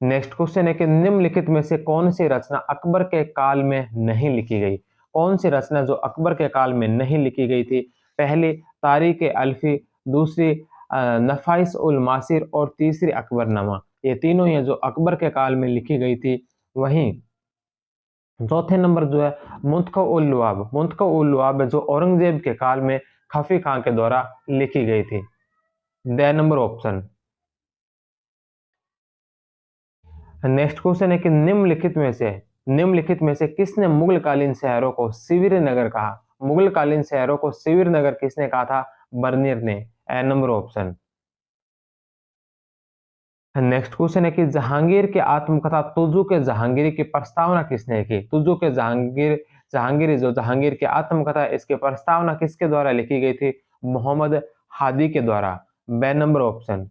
Next question है कि निम्नलिखित में से कौन सी रचना अकबर के काल में नहीं लिखी गई? कौन सी रचना जो अकबर के काल में नहीं लिखी गई थी? पहली तारीख अल्फी, दूसरी नफाइस उल मासिर और तीसरी अकबरनामा। ये तीनों ही हैं जो अकबर के काल में लिखी गई थी। वहीं चौथे नंबर जो है मुंतखब उल लुआब है, जो औरंगजेब के काल में खफी खां के द्वारा लिखी गई थी। The number option. Next question है कि निम्नलिखित में से किसने मुगल कालीन शहरों को शिविर नगर कहा? मुगल कालीन शहरों को शिविर नगर किसने कहा था? बर्नियर ने। ए नंबर ऑप्शन। नेक्स्ट क्वेश्चन है कि जहांगीर की आत्मकथा तुजू के जहांगीरी की प्रस्तावना किसने की? तुजू के जहांगीरी जो जहांगीर की आत्मकथा है, इसकी प्रस्तावना किसके द्वारा लिखी गई थी? मोहम्मद हादी के द्वारा। बे नंबर ऑप्शन।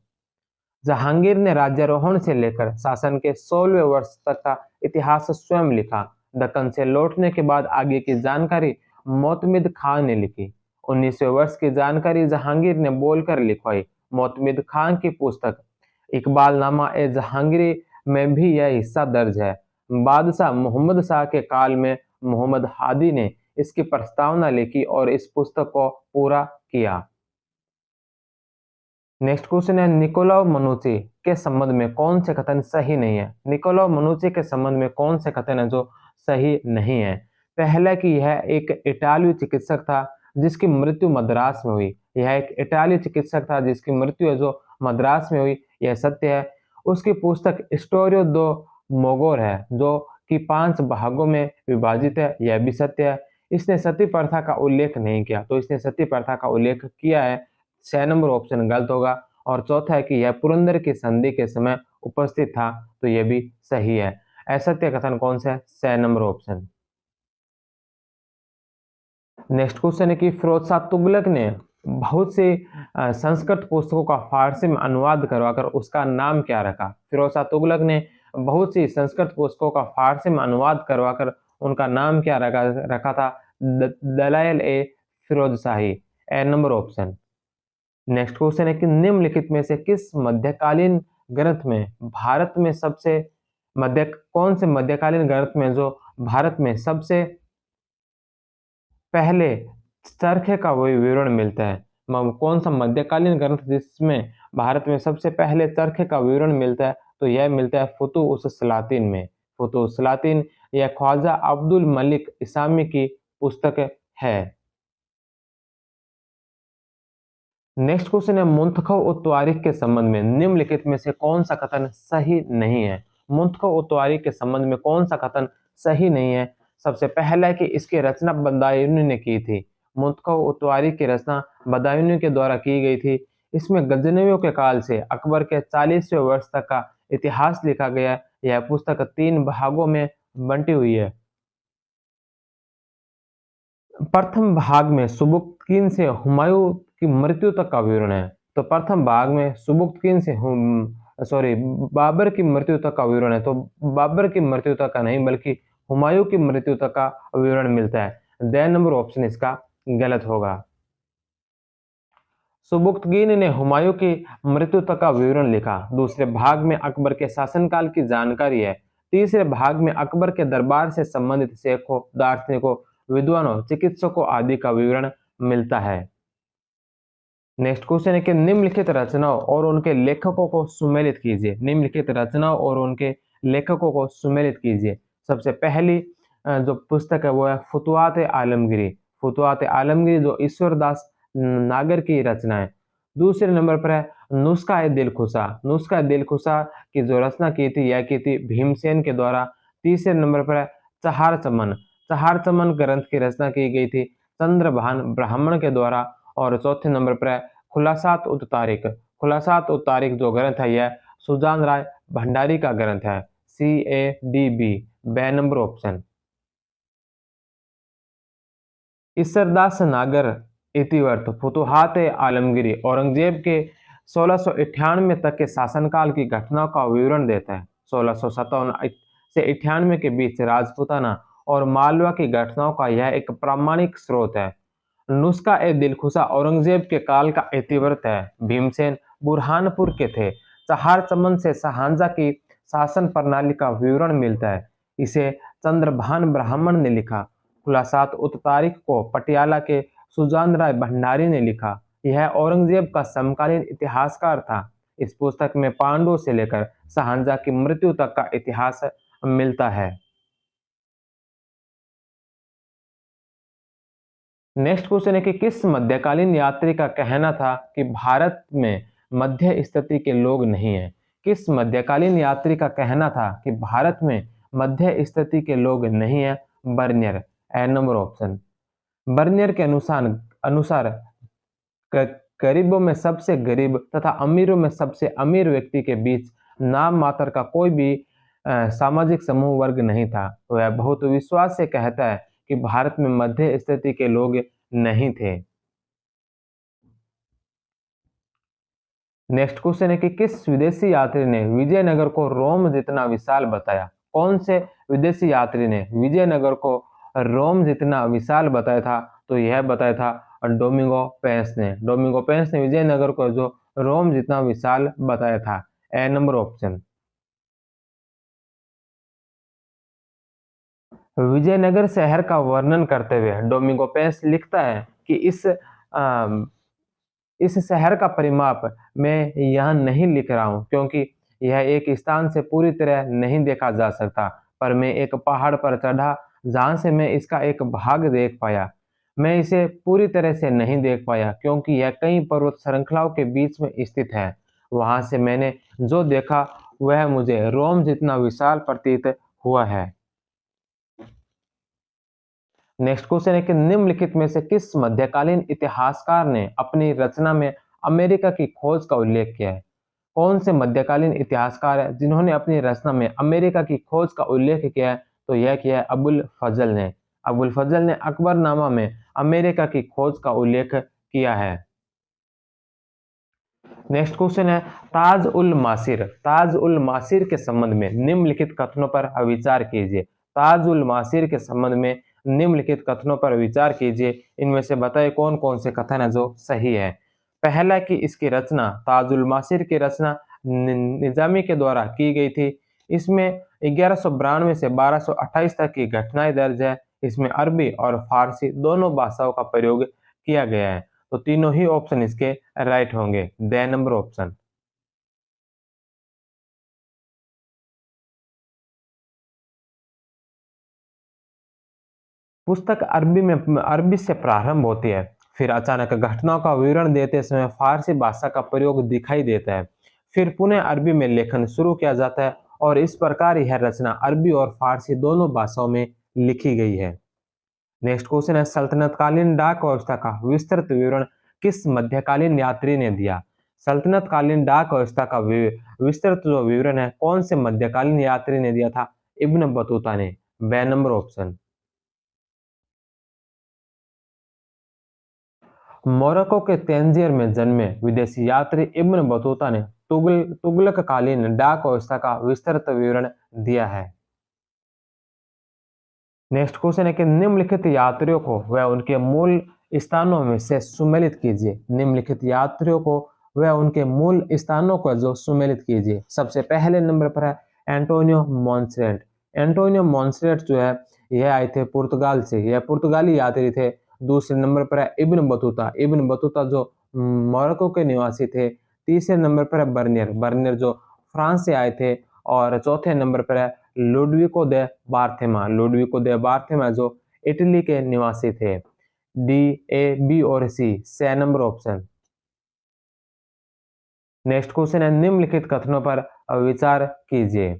जहांगीर ने राज्यारोहण से लेकर शासन के 16वें वर्ष तक का इतिहास स्वयं लिखा। दक्कन से लौटने के बाद आगे की जानकारी मोतमिद खान ने लिखी। 19वें वर्ष की जानकारी जहांगीर ने बोलकर लिखवाई। मोतमिद खान की पुस्तक इकबालनामा ए जहांगीरी में भी यह हिस्सा दर्ज है। बादशाह मोहम्मद शाह के काल में मोहम्मद हादी ने इसकी प्रस्तावना लिखी और इस पुस्तक को पूरा किया। नेक्स्ट क्वेश्चन है, निकोलाउ मनुची के संबंध में कौन से कथन सही नहीं है? निकोलाउ मनुची के संबंध में कौन से कथन है जो सही नहीं है? पहला कि यह एक इटालियन चिकित्सक था जिसकी मृत्यु मद्रास में हुई। यह एक इटालियन चिकित्सक था जिसकी मृत्यु है जो मद्रास में हुई, यह सत्य है। उसकी पुस्तक स्टोरियो दो मोगोर है जो कि 5 भागों में विभाजित है, यह भी सत्य है। इसने सती प्रथा का उल्लेख नहीं किया, तो इसने सती प्रथा का उल्लेख किया है, 6 नंबर ऑप्शन गलत होगा। और चौथा है कि यह पुरंदर की संधि के समय उपस्थित था, तो यह भी सही है। असत्य कथन कौन सा है? 6 नंबर ऑप्शन। नेक्स्ट क्वेश्चन है कि फिरोज शाह तुगलक ने बहुत से संस्कृत पुस्तकों का फारसी में अनुवाद करवाकर उसका नाम क्या रखा? फिरोज शाह तुगलक ने बहुत सी संस्कृत पुस्तकों का फारसी में अनुवाद करवाकर उनका नाम क्या रखा था? दलाइल ए फिरोज शाही, ए नंबर ऑप्शन। नेक्स्ट क्वेश्चन है कि निम्नलिखित में से किस मध्यकालीन ग्रंथ में भारत में सबसे मध्य कौन से मध्यकालीन ग्रंथ में जो भारत में सबसे पहले चरखे का वही विवरण मिलता है? कौन सा मध्यकालीन ग्रंथ जिसमें भारत में सबसे पहले चरखे का विवरण मिलता है? तो यह मिलता है फुतुह उस सलातीन में। फुतुह उस सलातीन यह ख्वाजा अब्दुल मलिक इसामी की पुस्तक है। नेक्स्ट क्वेश्चन है, मुंतखब उत तवारीख के संबंध में निम्नलिखित में से कौन सा कथन सही नहीं है? मुंतखब उत तवारीख के संबंध में कौन सा कथन सही नहीं है? सबसे पहला है कि इसकी रचना बदायूनी ने की थी। मुंतखब उत तवारीख की रचना बदायूनी के द्वारा की गई थी। इसमें गजनवियों के काल से अकबर के 40वें वर्ष तक का इतिहास लिखा गया। यह पुस्तक 3 भागों में बंटी हुई है। प्रथम भाग में सुबुक्तकीन से हुमायूं की मृत्यु तक का विवरण है। तो प्रथम भाग में सुबुक्तकीन से बाबर की मृत्यु तक का विवरण है। तो बाबर की मृत्यु तक का नहीं बल्कि हुमायूं की मृत्यु तक का विवरण मिलता है। द नंबर ऑप्शन इसका गलत होगा। सुबुक्तकीन ने हुमायूं की मृत्यु तक का विवरण लिखा। दूसरे भाग में अकबर के शासनकाल की जानकारी है। तीसरे भाग में अकबर के दरबार से संबंधित शेखों, दार्शनिकों, विद्वानों, चिकित्सकों आदि का विवरण मिलता है। नेक्स्ट क्वेश्चन है कि निम्नलिखित रचनाओं और उनके लेखकों को सुमेलित कीजिए। निम्नलिखित रचनाओं और उनके लेखकों को सुमेलित कीजिए। सबसे पहली जो पुस्तक है वो है फुतुहात आलमगीरी। फुतुहात आलमगीरी जो ईश्वरदास नागर की रचना है। दूसरे नंबर पर है नुस्खा ए दिलखुशा। नुस्खा ए दिलखुशा की जो रचना की थी यह की थी भीमसेन के द्वारा। तीसरे नंबर पर है चहार चमन। चहार चमन ग्रंथ की रचना की गई थी चंद्रभान ब्राह्मण के द्वारा। और चौथे नंबर पर है खुलासात उत तारीख। खुलासात उत तारीख जो ग्रंथ है यह सुजान राय भंडारी का ग्रंथ है। CADB, बे नंबर ऑप्शन। ईसरदास नागर इतिवर्त फुतुहात आलमगीरी औरंगजेब के 1698 तक के शासनकाल की घटनाओं का विवरण देता है। 1657 से 98 के बीच राजपूताना और मालवा की घटनाओं का यह एक प्रामाणिक स्रोत है। नुस्खा ए दिलखुशा औरंगजेब के काल का इतिवृत्त है। भीमसेन बुरहानपुर के थे। चहार चमन से शाहजहां की शासन प्रणाली का विवरण मिलता है। इसे चंद्रभान ब्राह्मण ने लिखा। खुलासात उत तारीख को पटियाला के सुजान राय भंडारी ने लिखा। यह औरंगजेब का समकालीन इतिहासकार था। इस पुस्तक में पांडवों से लेकर शाहजहां की मृत्यु तक का इतिहास मिलता है। नेक्स्ट क्वेश्चन है कि किस मध्यकालीन यात्री का कहना था कि भारत में मध्य स्थिति के लोग नहीं हैं? किस मध्यकालीन यात्री का कहना था कि भारत में मध्य स्थिति के लोग नहीं हैं? बर्नियर, ए नंबर ऑप्शन। बर्नियर के अनुसार अनुसार गरीबों में सबसे गरीब तथा अमीरों में सबसे अमीर व्यक्ति के बीच नाम मात्र का कोई भी सामाजिक समूह वर्ग नहीं था। वह बहुत विश्वास से कहता है कि भारत में मध्य स्थिति के लोग नहीं थे। नेक्स्ट क्वेश्चन है कि किस विदेशी यात्री ने विजयनगर को रोम जितना विशाल बताया? कौन से विदेशी यात्री ने विजयनगर को रोम जितना विशाल बताया था? तो यह बताया था डोमिंगो पेंस ने। डोमिंगो पेंस ने विजयनगर को जो रोम जितना विशाल बताया था। ए नंबर ऑप्शन। विजयनगर शहर का वर्णन करते हुए डोमिंगो पेस लिखता है कि इस शहर का परिमाप मैं यह नहीं लिख रहा हूँ क्योंकि यह एक स्थान से पूरी तरह नहीं देखा जा सकता, पर मैं एक पहाड़ पर चढ़ा जहाँ से मैं इसका एक भाग देख पाया। मैं इसे पूरी तरह से नहीं देख पाया क्योंकि यह कई पर्वत श्रृंखलाओं के बीच में स्थित है। वहां से मैंने जो देखा वह मुझे रोम जितना विशाल प्रतीत हुआ है। नेक्स्ट क्वेश्चन है कि निम्नलिखित में से किस मध्यकालीन इतिहासकार ने अपनी रचना में अमेरिका की खोज का उल्लेख किया है? कौन से मध्यकालीन इतिहासकार है जिन्होंने अपनी रचना में अमेरिका की खोज का उल्लेख किया है? तो यह किया है अबुल फजल ने। अबुल फजल ने अकबरनामा में अमेरिका की खोज का उल्लेख किया है। नेक्स्ट क्वेश्चन है ताज उल मासिर। ताज उल मासिर के संबंध में निम्नलिखित कथनों पर विचार कीजिए। ताज उल मासिर के संबंध में निम्नलिखित कथनों पर विचार कीजिए। इनमें से बताइए कौन कौन से कथन है जो सही है। पहला कि इसकी रचना ताजुल मासिर की रचना निजामी के द्वारा की गई थी। इसमें 1192 से 1228 तक की घटनाएं दर्ज है। इसमें अरबी और फारसी दोनों भाषाओं का प्रयोग किया गया है। तो तीनों ही ऑप्शन इसके राइट होंगे। The number option. पुस्तक अरबी से प्रारंभ होती है, फिर अचानक घटनाओं का विवरण देते समय फारसी भाषा का प्रयोग दिखाई देता है, फिर पुनः अरबी में लेखन शुरू किया जाता है और इस प्रकार यह रचना अरबी और फारसी दोनों भाषाओं में लिखी गई है। नेक्स्ट क्वेश्चन है सल्तनतकालीन डाक व्यवस्था का विस्तृत विवरण किस मध्यकालीन यात्री ने दिया? सल्तनतकालीन डाक व्यवस्था का विस्तृत जो विवरण है कौन से मध्यकालीन यात्री ने दिया था? इब्न बतूता ने। बे नंबर ऑप्शन। मोरक्को के तंजीर में जन्मे विदेशी यात्री इब्न बतूता ने तुगलककालीन डाक व्यवस्था का विस्तृत विवरण दिया है। नेक्स्ट क्वेश्चन है कि निम्नलिखित यात्रियों को वह उनके मूल स्थानों में से सुमेलित कीजिए। निम्नलिखित यात्रियों को वह उनके मूल स्थानों को जो सुमेलित कीजिए। सबसे पहले नंबर पर है एंटोनियो मॉन्सेरेट। एंटोनियो मॉन्सेरेट जो है यह आए थे पुर्तगाल से, यह पुर्तगाली यात्री थे। दूसरे नंबर पर है इब्न बतूता। इब्न बतूता जो मोरक्को के निवासी थे। तीसरे नंबर पर है बर्नियर। बर्नियर जो फ्रांस से आए थे। और चौथे नंबर पर है लुडविको दे बार्थेमा। लुडविको दे बार्थेमा जो इटली के निवासी थे। डी, ए, बी और सी 6 नंबर ऑप्शन। नेक्स्ट क्वेश्चन है निम्नलिखित कथनों पर विचार कीजिए।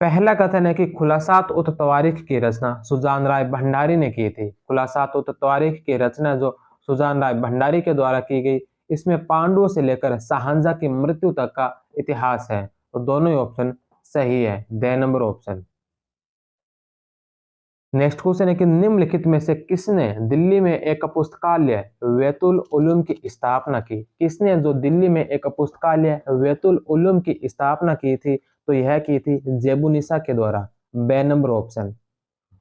पहला कथन है कि खुलासात उत तवारीख की रचना सुजान राय भंडारी ने की थी। खुलासात उत तवारीख की रचना जो सुजान राय भंडारी के द्वारा की गई, इसमें पांडुओं से लेकर शाहजहां की मृत्यु तक का इतिहास है। तो दोनों ही ऑप्शन सही है। The number option. Next question है कि निम्नलिखित में से किसने दिल्ली में एक पुस्तकालय बैतुल उलूम की स्थापना की? किसने जो दिल्ली में एक पुस्तकालय बैतुल उलूम की स्थापना की थी? तो यह की थी जेबुनिसा के द्वारा। बे नंबर ऑप्शन।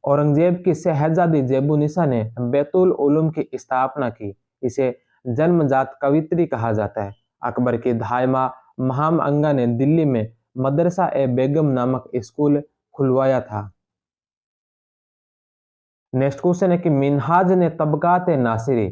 औरंगजेब की शहजादी जेबुनिसा ने बैतुल उलूम की स्थापना की। इसे जन्मजात कवित्री कहा जाता है। अकबर की धायमा महाम अंगा ने दिल्ली में मदरसा ए बेगम नामक स्कूल खुलवाया था। नेक्स्ट क्वेश्चन है कि मिनहाज ने तबकात नासिरी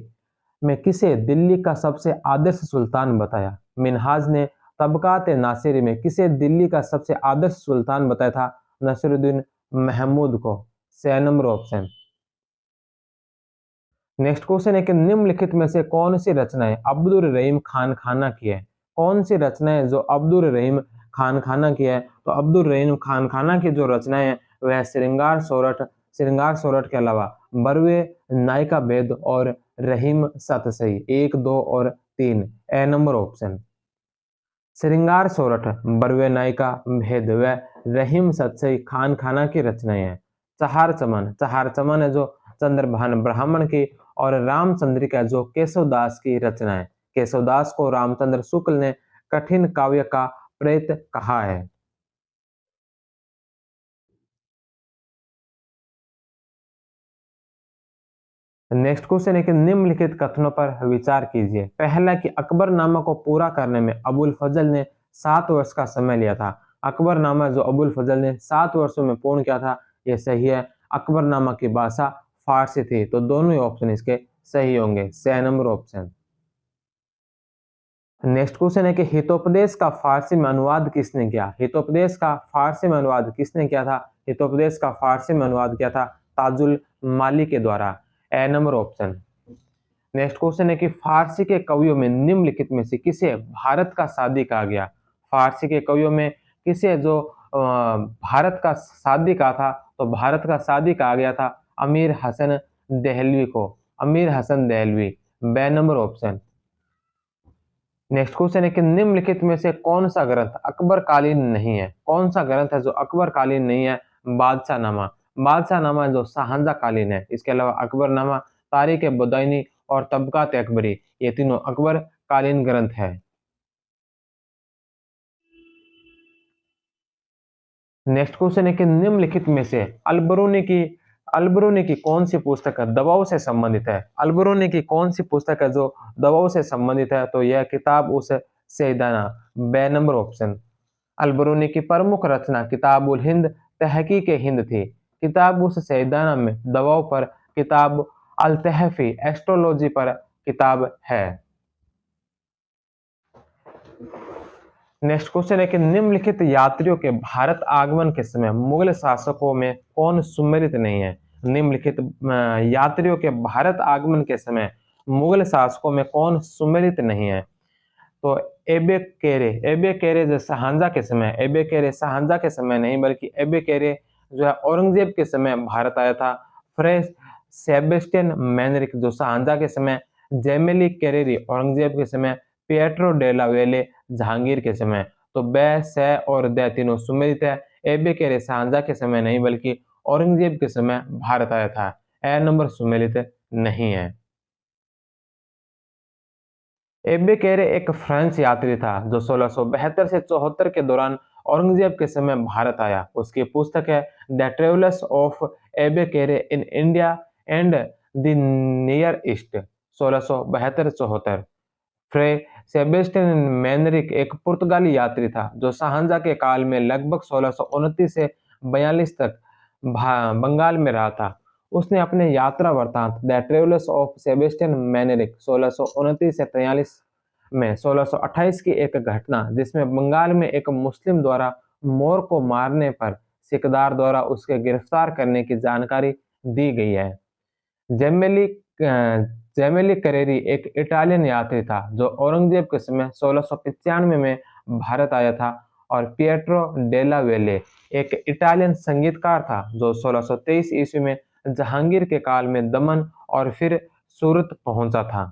में किसे दिल्ली का सबसे आदर्श सुल्तान बताया? मिनहाज ने तबकात नासिरी में किसे दिल्ली का सबसे आदर्श सुल्तान बताया था? नसीरुद्दीन महमूद को। 6 नंबर ऑप्शन। नेक्स्ट क्वेश्चन है कि निम्नलिखित में से कौन सी रचनाएं अब्दुल रहीम खान खाना की है? कौन सी रचनाएं जो अब्दुल रहीम खान खाना की है? तो अब्दुल रहीम खान खाना की जो रचनाएं हैं वह श्रृंगार सोरठ के अलावा बरवे नायिका भेद और रहीम सतसई 1, 2 और 3। ए नंबर ऑप्शन। श्रृंगार सोरठ, बरवे नायिका भेद व रहीम सतसई खान खाना की रचनाएं हैं। चहार चमन है जो चंद्रभान ब्राह्मण की और रामचंद्रिका जो केशवदास की रचना है। केशवदास को रामचंद्र शुक्ल ने कठिन काव्य का प्रेत कहा है। नेक्स्ट क्वेश्चन है कि निम्नलिखित कथनों पर विचार कीजिए। पहला कि अकबरनामा को पूरा करने में अबुल फजल ने 7 वर्ष का समय लिया था। अकबरनामा जो अबुल फजल ने 7 वर्षों में पूर्ण किया था, यह सही है। अकबरनामा की भाषा फारसी थी, तो दोनों ही ऑप्शन इसके सही होंगे। 6 नंबर ऑप्शन। नेक्स्ट क्वेश्चन है कि हितोपदेश का फारसी में अनुवाद किसने किया। हितोपदेश का फारसी में अनुवाद किसने किया था। हितोपदेश का फारसी में अनुवाद किया था ताजुल माली के द्वारा। ए नंबर ऑप्शन। नेक्स्ट क्वेश्चन है कि फारसी के कवियों में निम्नलिखित में से किसे भारत का सादी कहा गया। फारसी के कवियों में किसे जो भारत का सादी कहा था, तो भारत का सादी कहा गया था अमीर हसन दहलवी को। अमीर हसन दहलवी, बे नंबर ऑप्शन। नेक्स्ट क्वेश्चन है कि निम्नलिखित में से कौन सा ग्रंथ अकबर कालीन नहीं है। कौन सा ग्रंथ है जो अकबर कालीन नहीं है। बादशाहनामा। बादशाहनामा जो शाहजहां कालीन है। इसके अलावा अकबरनामा, तारीख बुदायनी और तबकात अकबरी, ये तीनों अकबर कालीन ग्रंथ है। नेक्स्ट क्वेश्चन है कि निम्नलिखित में से अलबरूनी की कौन सी पुस्तक है दबाव से संबंधित है। अलबरूनी की कौन सी पुस्तक है जो दबाव से संबंधित है, तो यह किताब उस सैयदाना, बे नंबर ऑप्शन। अलबरूनी की प्रमुख रचना किताबुल हिंद तहकीक हिंद थी। किताब उस सैयदाना में दबाव पर किताब अल तहफी एस्ट्रोलॉजी पर किताब है। नेक्स्ट क्वेश्चन है कि निम्नलिखित यात्रियों के भारत आगमन के समय मुगल शासकों में कौन सुमेलित नहीं है। निम्नलिखित यात्रियों के भारत आगमन के समय मुगल शासकों में कौन सुमेलित नहीं है, तो एबे केरे जो शाहजहां के समय, एबे केरे शाहजहां के समय नहीं बल्कि एबे केरे जो है औरंगजेब के समय भारत आया था। फ्रे सेबेस्टियन मैनरिक जो शाहजहां के समय, जेमेली केरेरी औरंगजेब के समय, पिएट्रो डेला वेले जहांगीर के समय। तो बे, से और दे तीनों सुमेलित है। एबे केरे शाहजहां के समय नहीं बल्कि औरंगजेब के समय भारत आया था। ए नंबर सुमेलित नहीं है। एबे केरे एक फ्रेंच यात्री था जो 1672 से 74 के दौरान औरंगजेब के समय भारत आया। उसकी पुस्तक है द ट्रेवल्स ऑफ एबे केरे in India and the near east, 1672-74। फ्रे सेबेस्टियन मैनरिक एक पुर्तगाली यात्री था जो शाहजहां के काल में लगभग 1629 से 42 तक बंगाल में रहा था। उसने अपने यात्रा वृत्तांत द ट्रेवल्स ऑफ सेबेस्टियन मैनरिक 1629 से 43 में 1628 की एक घटना जिसमें बंगाल में एक मुस्लिम द्वारा मोर को मारने पर सिकदार द्वारा उसके गिरफ्तार करने की जानकारी दी गई है। जेमेली जेमेली करेरी एक इटालियन यात्री था जो औरंगजेब के समय 1695 में भारत आया था। और पिएट्रो डेला वेले एक इटालियन संगीतकार था जो 1623 ईस्वी में जहांगीर के काल में दमन और फिर सूरत पहुंचा था।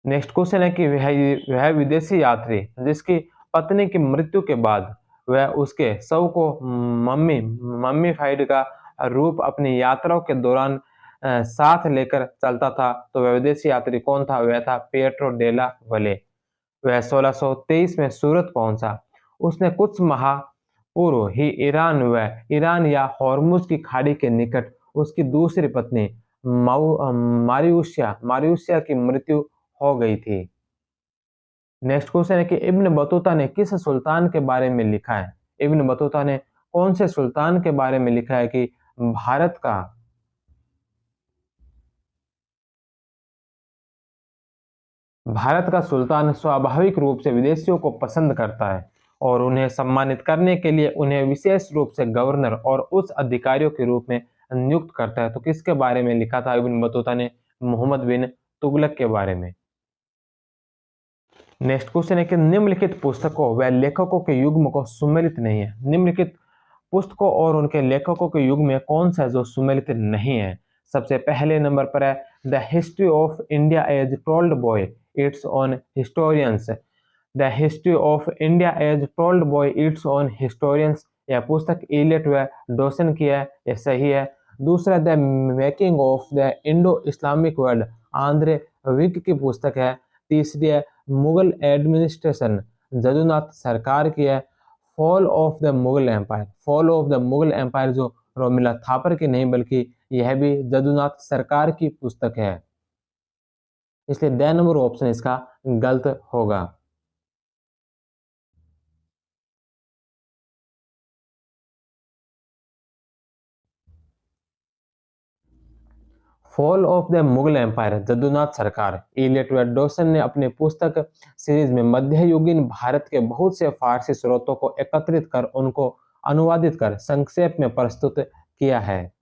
नेक्स्ट क्वेश्चन है कि वह विदेशी यात्री जिसकी पत्नी की मृत्यु के बाद वह उसके शव को मम्मीफाइड का रूप अपनी यात्राओं के दौरान साथ लेकर चलता था, तो वह विदेशी यात्री कौन था। वह था पिएट्रो डेला वले। वह 1623 में सूरत पहुंचा। उसने कुछ माह पूर्व ही ईरान या हॉर्मुज की खाड़ी के निकट उसकी दूसरी पत्नी मारियुसिया की मृत्यु हो गई थी। नेक्स्ट क्वेश्चन है कि इब्न बतूता ने किस सुल्तान के बारे में लिखा है। इब्न बतूता ने कौन से सुल्तान के बारे में लिखा है कि भारत का सुल्तान स्वाभाविक रूप से विदेशियों को पसंद करता है और उन्हें सम्मानित करने के लिए उन्हें विशेष रूप से गवर्नर और उच्च अधिकारियों के रूप में नियुक्त करता है। तो किसके बारे में लिखा था इब्न बतूता ने। मोहम्मद बिन तुगलक के बारे में। नेक्स्ट क्वेश्चन है कि निम्नलिखित पुस्तकों व लेखकों के युग्म को सुमेलित नहीं है। निम्नलिखित पुस्तकों और उनके लेखकों के युग में कौन सा है जो सुमेलित नहीं है। सबसे पहले नंबर पर है the history of India as told by its own historians. The history of India as told by its own historians, यह पुस्तक इलियट व डोसन की है, यह सही है। दूसरा the making of the Indo Islamic world, Andre Wink की पुस्तक है। तीसरी है मुगल एडमिनिस्ट्रेशन, जदुनाथ सरकार की है। Fall of the Mughal empire, fall of the Mughal empire जो रोमिला थापर की नहीं बल्कि यह भी जदुनाथ सरकार की पुस्तक है, इसलिए द नंबर ऑप्शन इसका गलत होगा। Fall of the Mughal empire Jadunath Sarkar Elliot Dawson ने अपनी पुस्तक सीरीज में मध्ययुगीन भारत के बहुत से फारसी स्रोतों को एकत्रित कर उनको अनुवादित कर संक्षेप में प्रस्तुत किया है।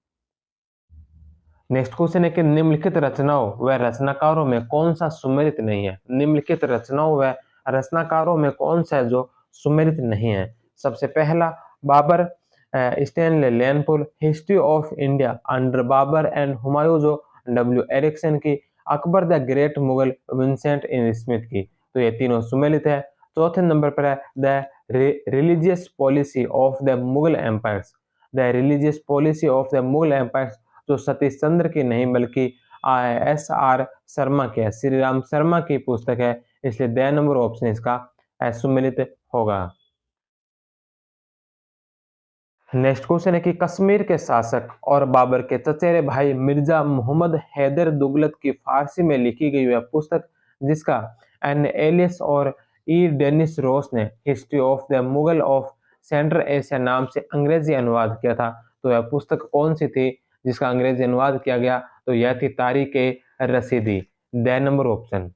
नेक्स्ट क्वेश्चन है कि निम्नलिखित रचनाओं व रचनाकारों में कौन सा सुमेलित नहीं है। निम्नलिखित रचनाओं व रचनाकारों में कौन सा है जो सुमेलित नहीं है। सबसे पहला Babar Stanley Lanepoole history of India under Babar and Humayun जो डब्ल्यू एरिक्सन की, Akbar the great Mughal Vincent इन स्मिथ की। तो ये तीनों सुमेलित है। चौथे नंबर पर है the religious policy of the Mughal empires, the religious policy of the Mughal empires जो सतीश चंद्र की नहीं बल्कि एस.आर. शर्मा की है, श्री राम शर्मा की पुस्तक है, इसलिए द नंबर ऑप्शन इसका सुमेलित होगा। नेक्स्ट क्वेश्चन है कि कश्मीर के शासक और बाबर के चचेरे भाई मिर्जा मोहम्मद हैदर दुगलत की फारसी में लिखी गई वह पुस्तक जिसका एन एलिस और ई डेनिस रोस ने history of the Mughal of central Asia नाम से अंग्रेजी अनुवाद किया था। तो यह पुस्तक कौन सी थी जिसका अंग्रेजी अनुवाद किया गया? तो यह थी तारीख ए रसीदी, द नंबर ऑप्शन।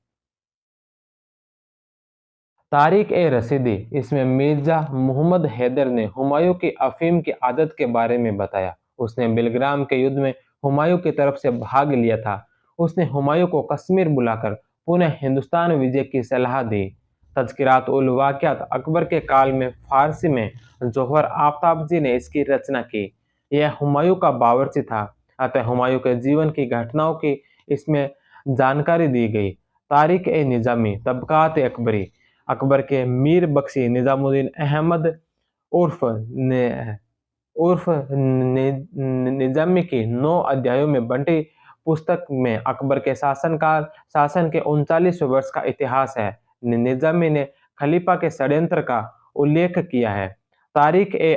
तारिक ए रसीदी इसमें मिर्जा मोहम्मद हैदर ने हुमायूं की अफीम की आदत के बारे में बताया। उसने बिलग्राम के युद्ध में हुमायूं की तरफ से भाग लिया था। उसने हुमायूं को कश्मीर बुलाकर पुनः हिंदुस्तान विजय की सलाह दी। तज़किरात उल वाक़ियात अकबर के काल में फारसी में जौहर आफ्ताबजी ने इसकी रचना की। यह हुमायूं का बावर्ची था, अतः हुमायूं के जीवन की घटनाओं की इसमें जानकारी दी गई। तारिक ए निजामी तबकात अकबरी अकबर के मीर बख्शी निजामुद्दीन अहमद उर्फ ने उर्फ निजामी की 9 अध्यायों में बंटी पुस्तक में अकबर के शासन के 39 वर्ष का इतिहास है। निजामी ने खलीफा के षड्यंत्र का उल्लेख किया है। तारीख ए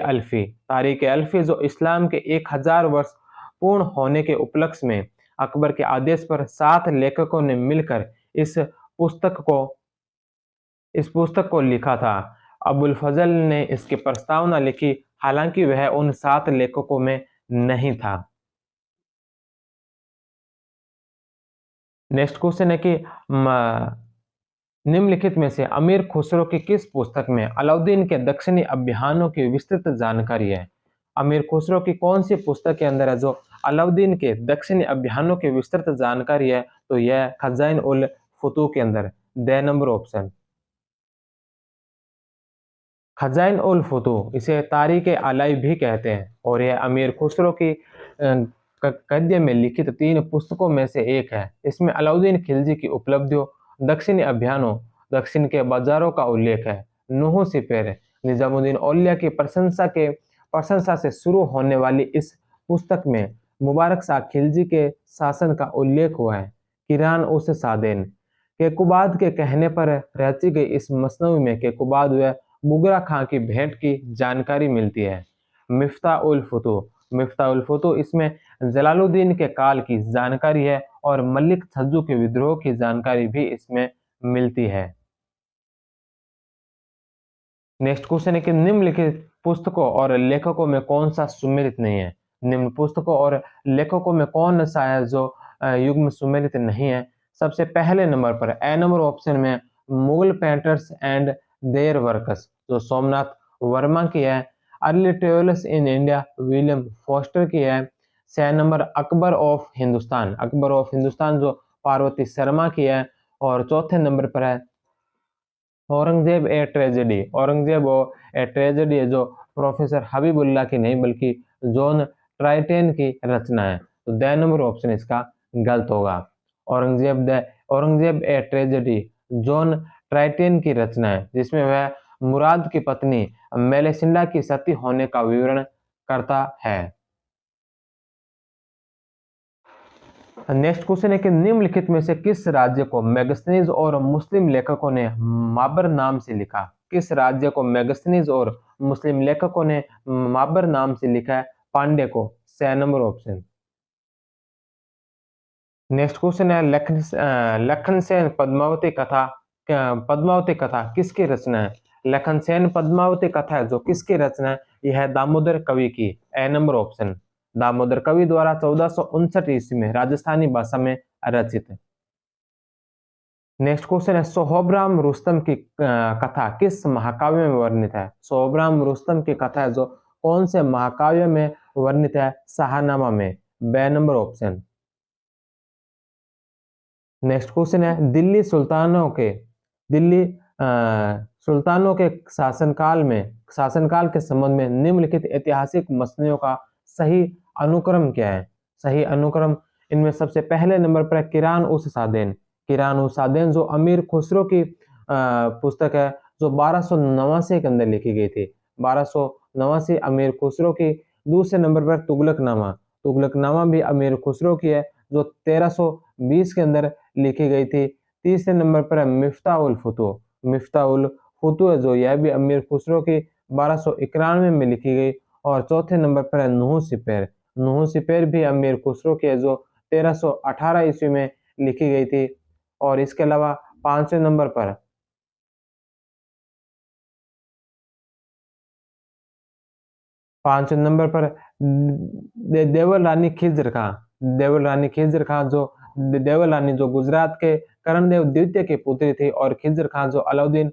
अल्फी जो इस्लाम के 1000 वर्ष पूर्ण होने के उपलक्ष्य में अकबर के आदेश पर 7 लेखकों ने मिलकर पुस्तक को इस पुस्तक को लिखा था। अबुल फजल ने इसकी प्रस्तावना लिखी, हालांकि वह उन 7 लेखकों में नहीं था। नेक्स्ट क्वेश्चन है कि निम्नलिखित में से अमीर खुसरो की किस पुस्तक में अलाउद्दीन के दक्षिणी अभियानों की विस्तृत जानकारी है? अमीर खुसरो की कौन सी पुस्तक के अंदर है जो अलाउद्दीन के दक्षिणी अभियानों की विस्तृत जानकारी है? तो यह खजाइन उल फतूह के अंदर, द नंबर ऑप्शन। खजाइन उल फतूह इसे तारीख अलाई भी कहते हैं और यह अमीर खुसरो की गद्य में लिखित 3 पुस्तकों में से एक है। इसमें अलाउद्दीन खिलजी की उपलब्धियों, दक्षिणी अभियानों, दक्षिण के बाजारों का उल्लेख है। नूह सिपेर निजामुद्दीन औलिया की प्रशंसा से शुरू होने वाली इस पुस्तक में मुबारक शाह खिलजी के शासन का उल्लेख हुआ है। किरान उस सादेन केकुबाद के कहने पर रची गई इस मसनवी में केकुबाद व बुगरा खां की भेंट की जानकारी मिलती है। मिफ्ता उल फतूह इसमें जलालुद्दीन के काल की जानकारी है और मलिक छज्जू के विद्रोह की जानकारी भी इसमें मिलती है। नेक्स्ट क्वेश्चन है कि निम्नलिखित पुस्तकों और लेखकों में कौन सा सुमेलित नहीं है? निम्न पुस्तकों और लेखकों में कौन सा है जो युग्म सुमेलित नहीं है? सबसे पहले नंबर पर ए नंबर ऑप्शन में Mughal painters and their workers जो सोमनाथ वर्मा की है। Early travels in India William Foster की है। 6 नंबर अकबर ऑफ हिंदुस्तान जो पार्वती शर्मा की है। और चौथे नंबर पर है औरंगजेब ए ट्रेजेडी है जो प्रोफेसर हबीबुल्लाह की नहीं बल्कि जॉन ट्राइटेन की रचना है। तो द नंबर ऑप्शन इसका गलत होगा। औरंगजेब ए ट्रेजेडी जॉन ट्राइटेन की रचना है जिसमें वह मुराद की पत्नी मेलिसिंडा की सती होने का विवरण करता है। नेक्स्ट क्वेश्चन है कि निम्नलिखित में से किस राज्य को मैगस्थनीज और मुस्लिम लेखकों ने माबर नाम से लिखा? किस राज्य को मैगस्थनीज और मुस्लिम लेखकों ने माबर नाम से लिखा है? पांडे को, 6 नंबर ऑप्शन। नेक्स्ट क्वेश्चन है लखन सेन पद्मावती कथा किसकी रचना है? लखन सेन पद्मावती कथा है जो किसकी रचना है? यह है दामोदर कवि की। ए नंबर ऑप्शन दामोदर कवि द्वारा 1459 ईस्वी में राजस्थानी भाषा में रचित है। नेक्स्ट क्वेश्चन है सोहबराम रुस्तम की कथा किस महाकाव्य में वर्णित है? सोहबराम रुस्तम की कथा है जो कौन से महाकाव्य में वर्णित है? शाहनामा में। बे नंबर ऑप्शन। नेक्स्ट क्वेश्चन है दिल्ली सुल्तानों के शासनकाल के संबंध में निम्नलिखित ऐतिहासिक मसनदों का सही अनुक्रम क्या है? सही अनुक्रम इनमें सबसे पहले नंबर पर किरान उस सादेन जो अमीर खुसरो की पुस्तक है जो 1289 के अंदर लिखी गई थी। 1289 अमीर खुसरो की। दूसरे नंबर पर तुगलकनामा भी अमीर खुसरो की है जो 1320 के अंदर लिखी गई थी। तीसरे नंबर पर है मिफ्ता उल फुतू है जो यह भी अमीर खुसरो की 1291 में लिखी गई। और चौथे नंबर पर है नुह सिपेर भी अमीर खुसरो की है जो 1318 ईस्वी में लिखी गई थी। और इसके अलावा पांचवें नंबर पर देवल रानी खिज्र खां जो देवल रानी जो गुजरात के करणदेव द्वितीय की पुत्री थी और खिज्र खां जो अलाउद्दीन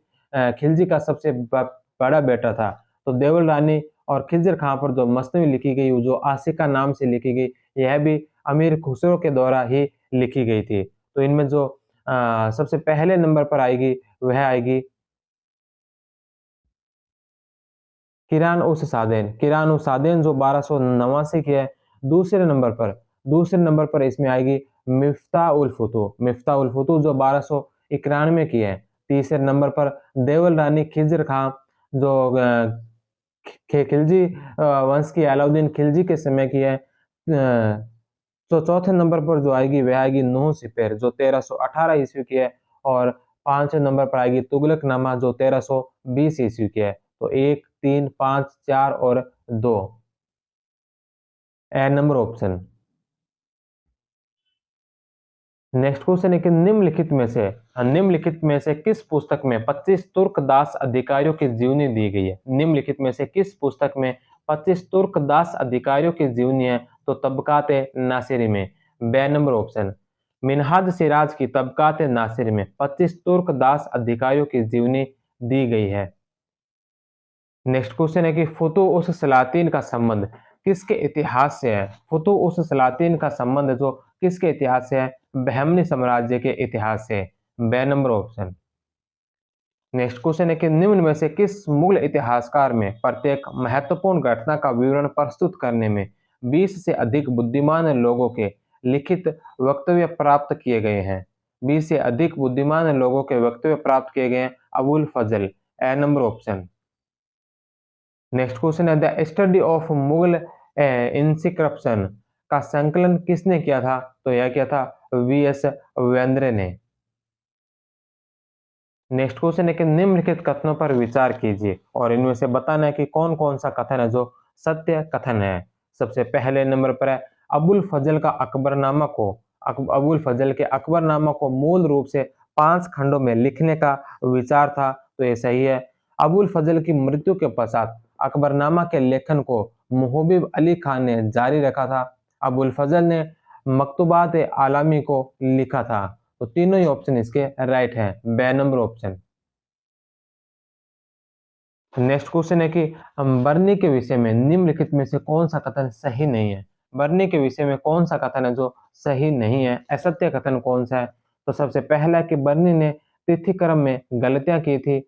खिलजी का सबसे बड़ा बेटा था। तो देवल रानी और खिज्र खां पर जो मसनवी लिखी गई जो आशिका नाम से लिखी गई यह भी अमीर खुसरो के द्वारा ही लिखी गई थी। तो इनमें जो सबसे पहले नंबर पर आएगी वह आएगी किरान उस सादेन जो 1289 की है। दूसरे नंबर पर इसमें आएगी मिफ्ता उल फुतू जो 1291 की है। तीसरे नंबर पर देवल रानी खिज्र खां जो खिलजी वंश की अलाउद्दीन खिलजी के समय की है। तो चौथे नंबर पर जो आएगी वह आएगी नूह सिपेर जो 1318 ईस्वी की है। और पांचवें नंबर पर आएगी तुगलकनामा जो 1320 ईस्वी की है। तो 1, 3, 5, 4 और 2 ए नंबर ऑप्शन। नेक्स्ट क्वेश्चन है कि निम्नलिखित में से किस पुस्तक में 25 तुर्क दास अधिकारियों की जीवनी दी गई है? निम्नलिखित में से किस पुस्तक में 25 तुर्क दास अधिकारियों की जीवनी है? तो तबकात नासिरी में। बे नंबर ऑप्शन मिनहाज सिराज की तबकात नासिरी में 25 तुर्क दास अधिकारियों की जीवनी दी गई है। नेक्स्ट क्वेश्चन है कि फुतुह उस सलातीन का संबंध किसके इतिहास से है? फुतुह उस सलातीन का संबंध जो किसके इतिहास से है? बहमनी साम्राज्य के इतिहास से। बे नंबर ऑप्शन। नेक्स्ट क्वेश्चन है कि निम्न में से किस मुगल इतिहासकार में प्रत्येक महत्वपूर्ण घटना का विवरण प्रस्तुत करने में 20 से अधिक बुद्धिमान लोगों के लिखित वक्तव्य प्राप्त किए गए हैं? 20 से अधिक बुद्धिमान लोगों के वक्तव्य प्राप्त किए गए हैं। अबुल फजल। ए नंबर ऑप्शन। नेक्स्ट क्वेश्चन है द स्टडी ऑफ मुगल इंसिक्रप्शन का संकलन किसने किया था? तो यह किया था वी.एस. वेंद्रे ने। नेक्स्ट क्वेश्चन है कि निम्नलिखित कथनों पर विचार कीजिए और इनमें से बताना है कि कौन कौन सा कथन है जो सत्य कथन है। सबसे पहले नंबर पर है अबुल फजल के अकबरनामा को मूल रूप से 5 खंडों में लिखने का विचार था। तो ये सही है। अबुल फजल की मृत्यु के पश्चात अकबरनामा के लेखन को मुहब्बिब अली खान ने जारी रखा था। अबुल फजल ने मकतूबात आलमी को लिखा था। तो तीनों ही ऑप्शन इसके राइट हैं। बे नंबर ऑप्शन। नेक्स्ट क्वेश्चन है कि बर्नी के विषय में निम्नलिखित में से कौन सा कथन सही नहीं है? बर्नी के विषय में कौन सा कथन है जो सही नहीं है? असत्य कथन कौन सा है? तो सबसे पहला है कि बर्नी ने तिथि क्रम में गलतियां की थी।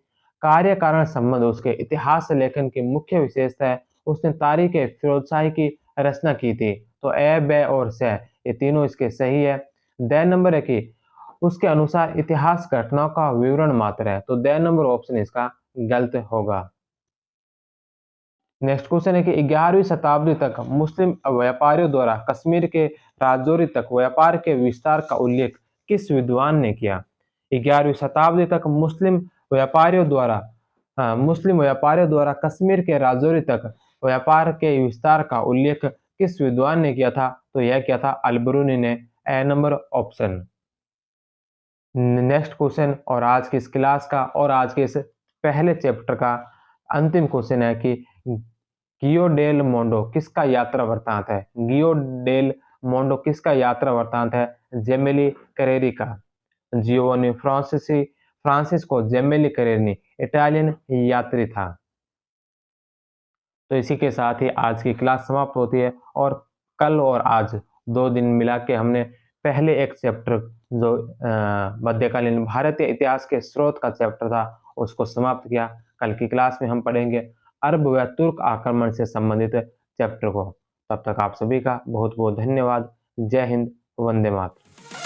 कार्य कारण संबंध उसके इतिहास लेखन की मुख्य विशेषता है। उसने तारीख फिरोजशाही की रचना की थी। तो ए, बे और से ये तीनों इसके सही है। द नंबर है कि उसके अनुसार इतिहास घटनाओं का विवरण मात्र है। तो द नंबर ऑप्शन इसका गलत होगा। नेक्स्ट क्वेश्चन है कि 11वीं शताब्दी तक मुस्लिम व्यापारियों द्वारा कश्मीर के राजौरी तक व्यापार के विस्तार का उल्लेख किस विद्वान ने किया? 11वीं शताब्दी तक मुस्लिम व्यापारियों द्वारा कश्मीर के राजौरी तक व्यापार के विस्तार का उल्लेख किस विद्वान ने किया था? तो यह किया था अलबरूनी ने। ए नंबर ऑप्शन। नेक्स्ट क्वेश्चन और आज की इस क्लास का और आज के इस पहले चैप्टर का अंतिम क्वेश्चन है कि गियो डेल मोंडो किसका यात्रा वृत्तांत है? गियो डेल मोंडो किसका यात्रा वृत्तांत है? जेमिली कैरेरी का। जियोवानी फ्रांसिस्को जेमिली कैरेरी इटालियन यात्री था। तो इसी के साथ ही आज की क्लास समाप्त होती है और कल और आज 2 दिन मिला के हमने पहले एक चैप्टर जो मध्यकालीन भारतीय इतिहास के स्रोत का चैप्टर था उसको समाप्त किया। कल की क्लास में हम पढ़ेंगे अरब व तुर्क आक्रमण से संबंधित चैप्टर को। तब तक आप सभी का बहुत बहुत धन्यवाद। जय हिंद, वंदे मातरम।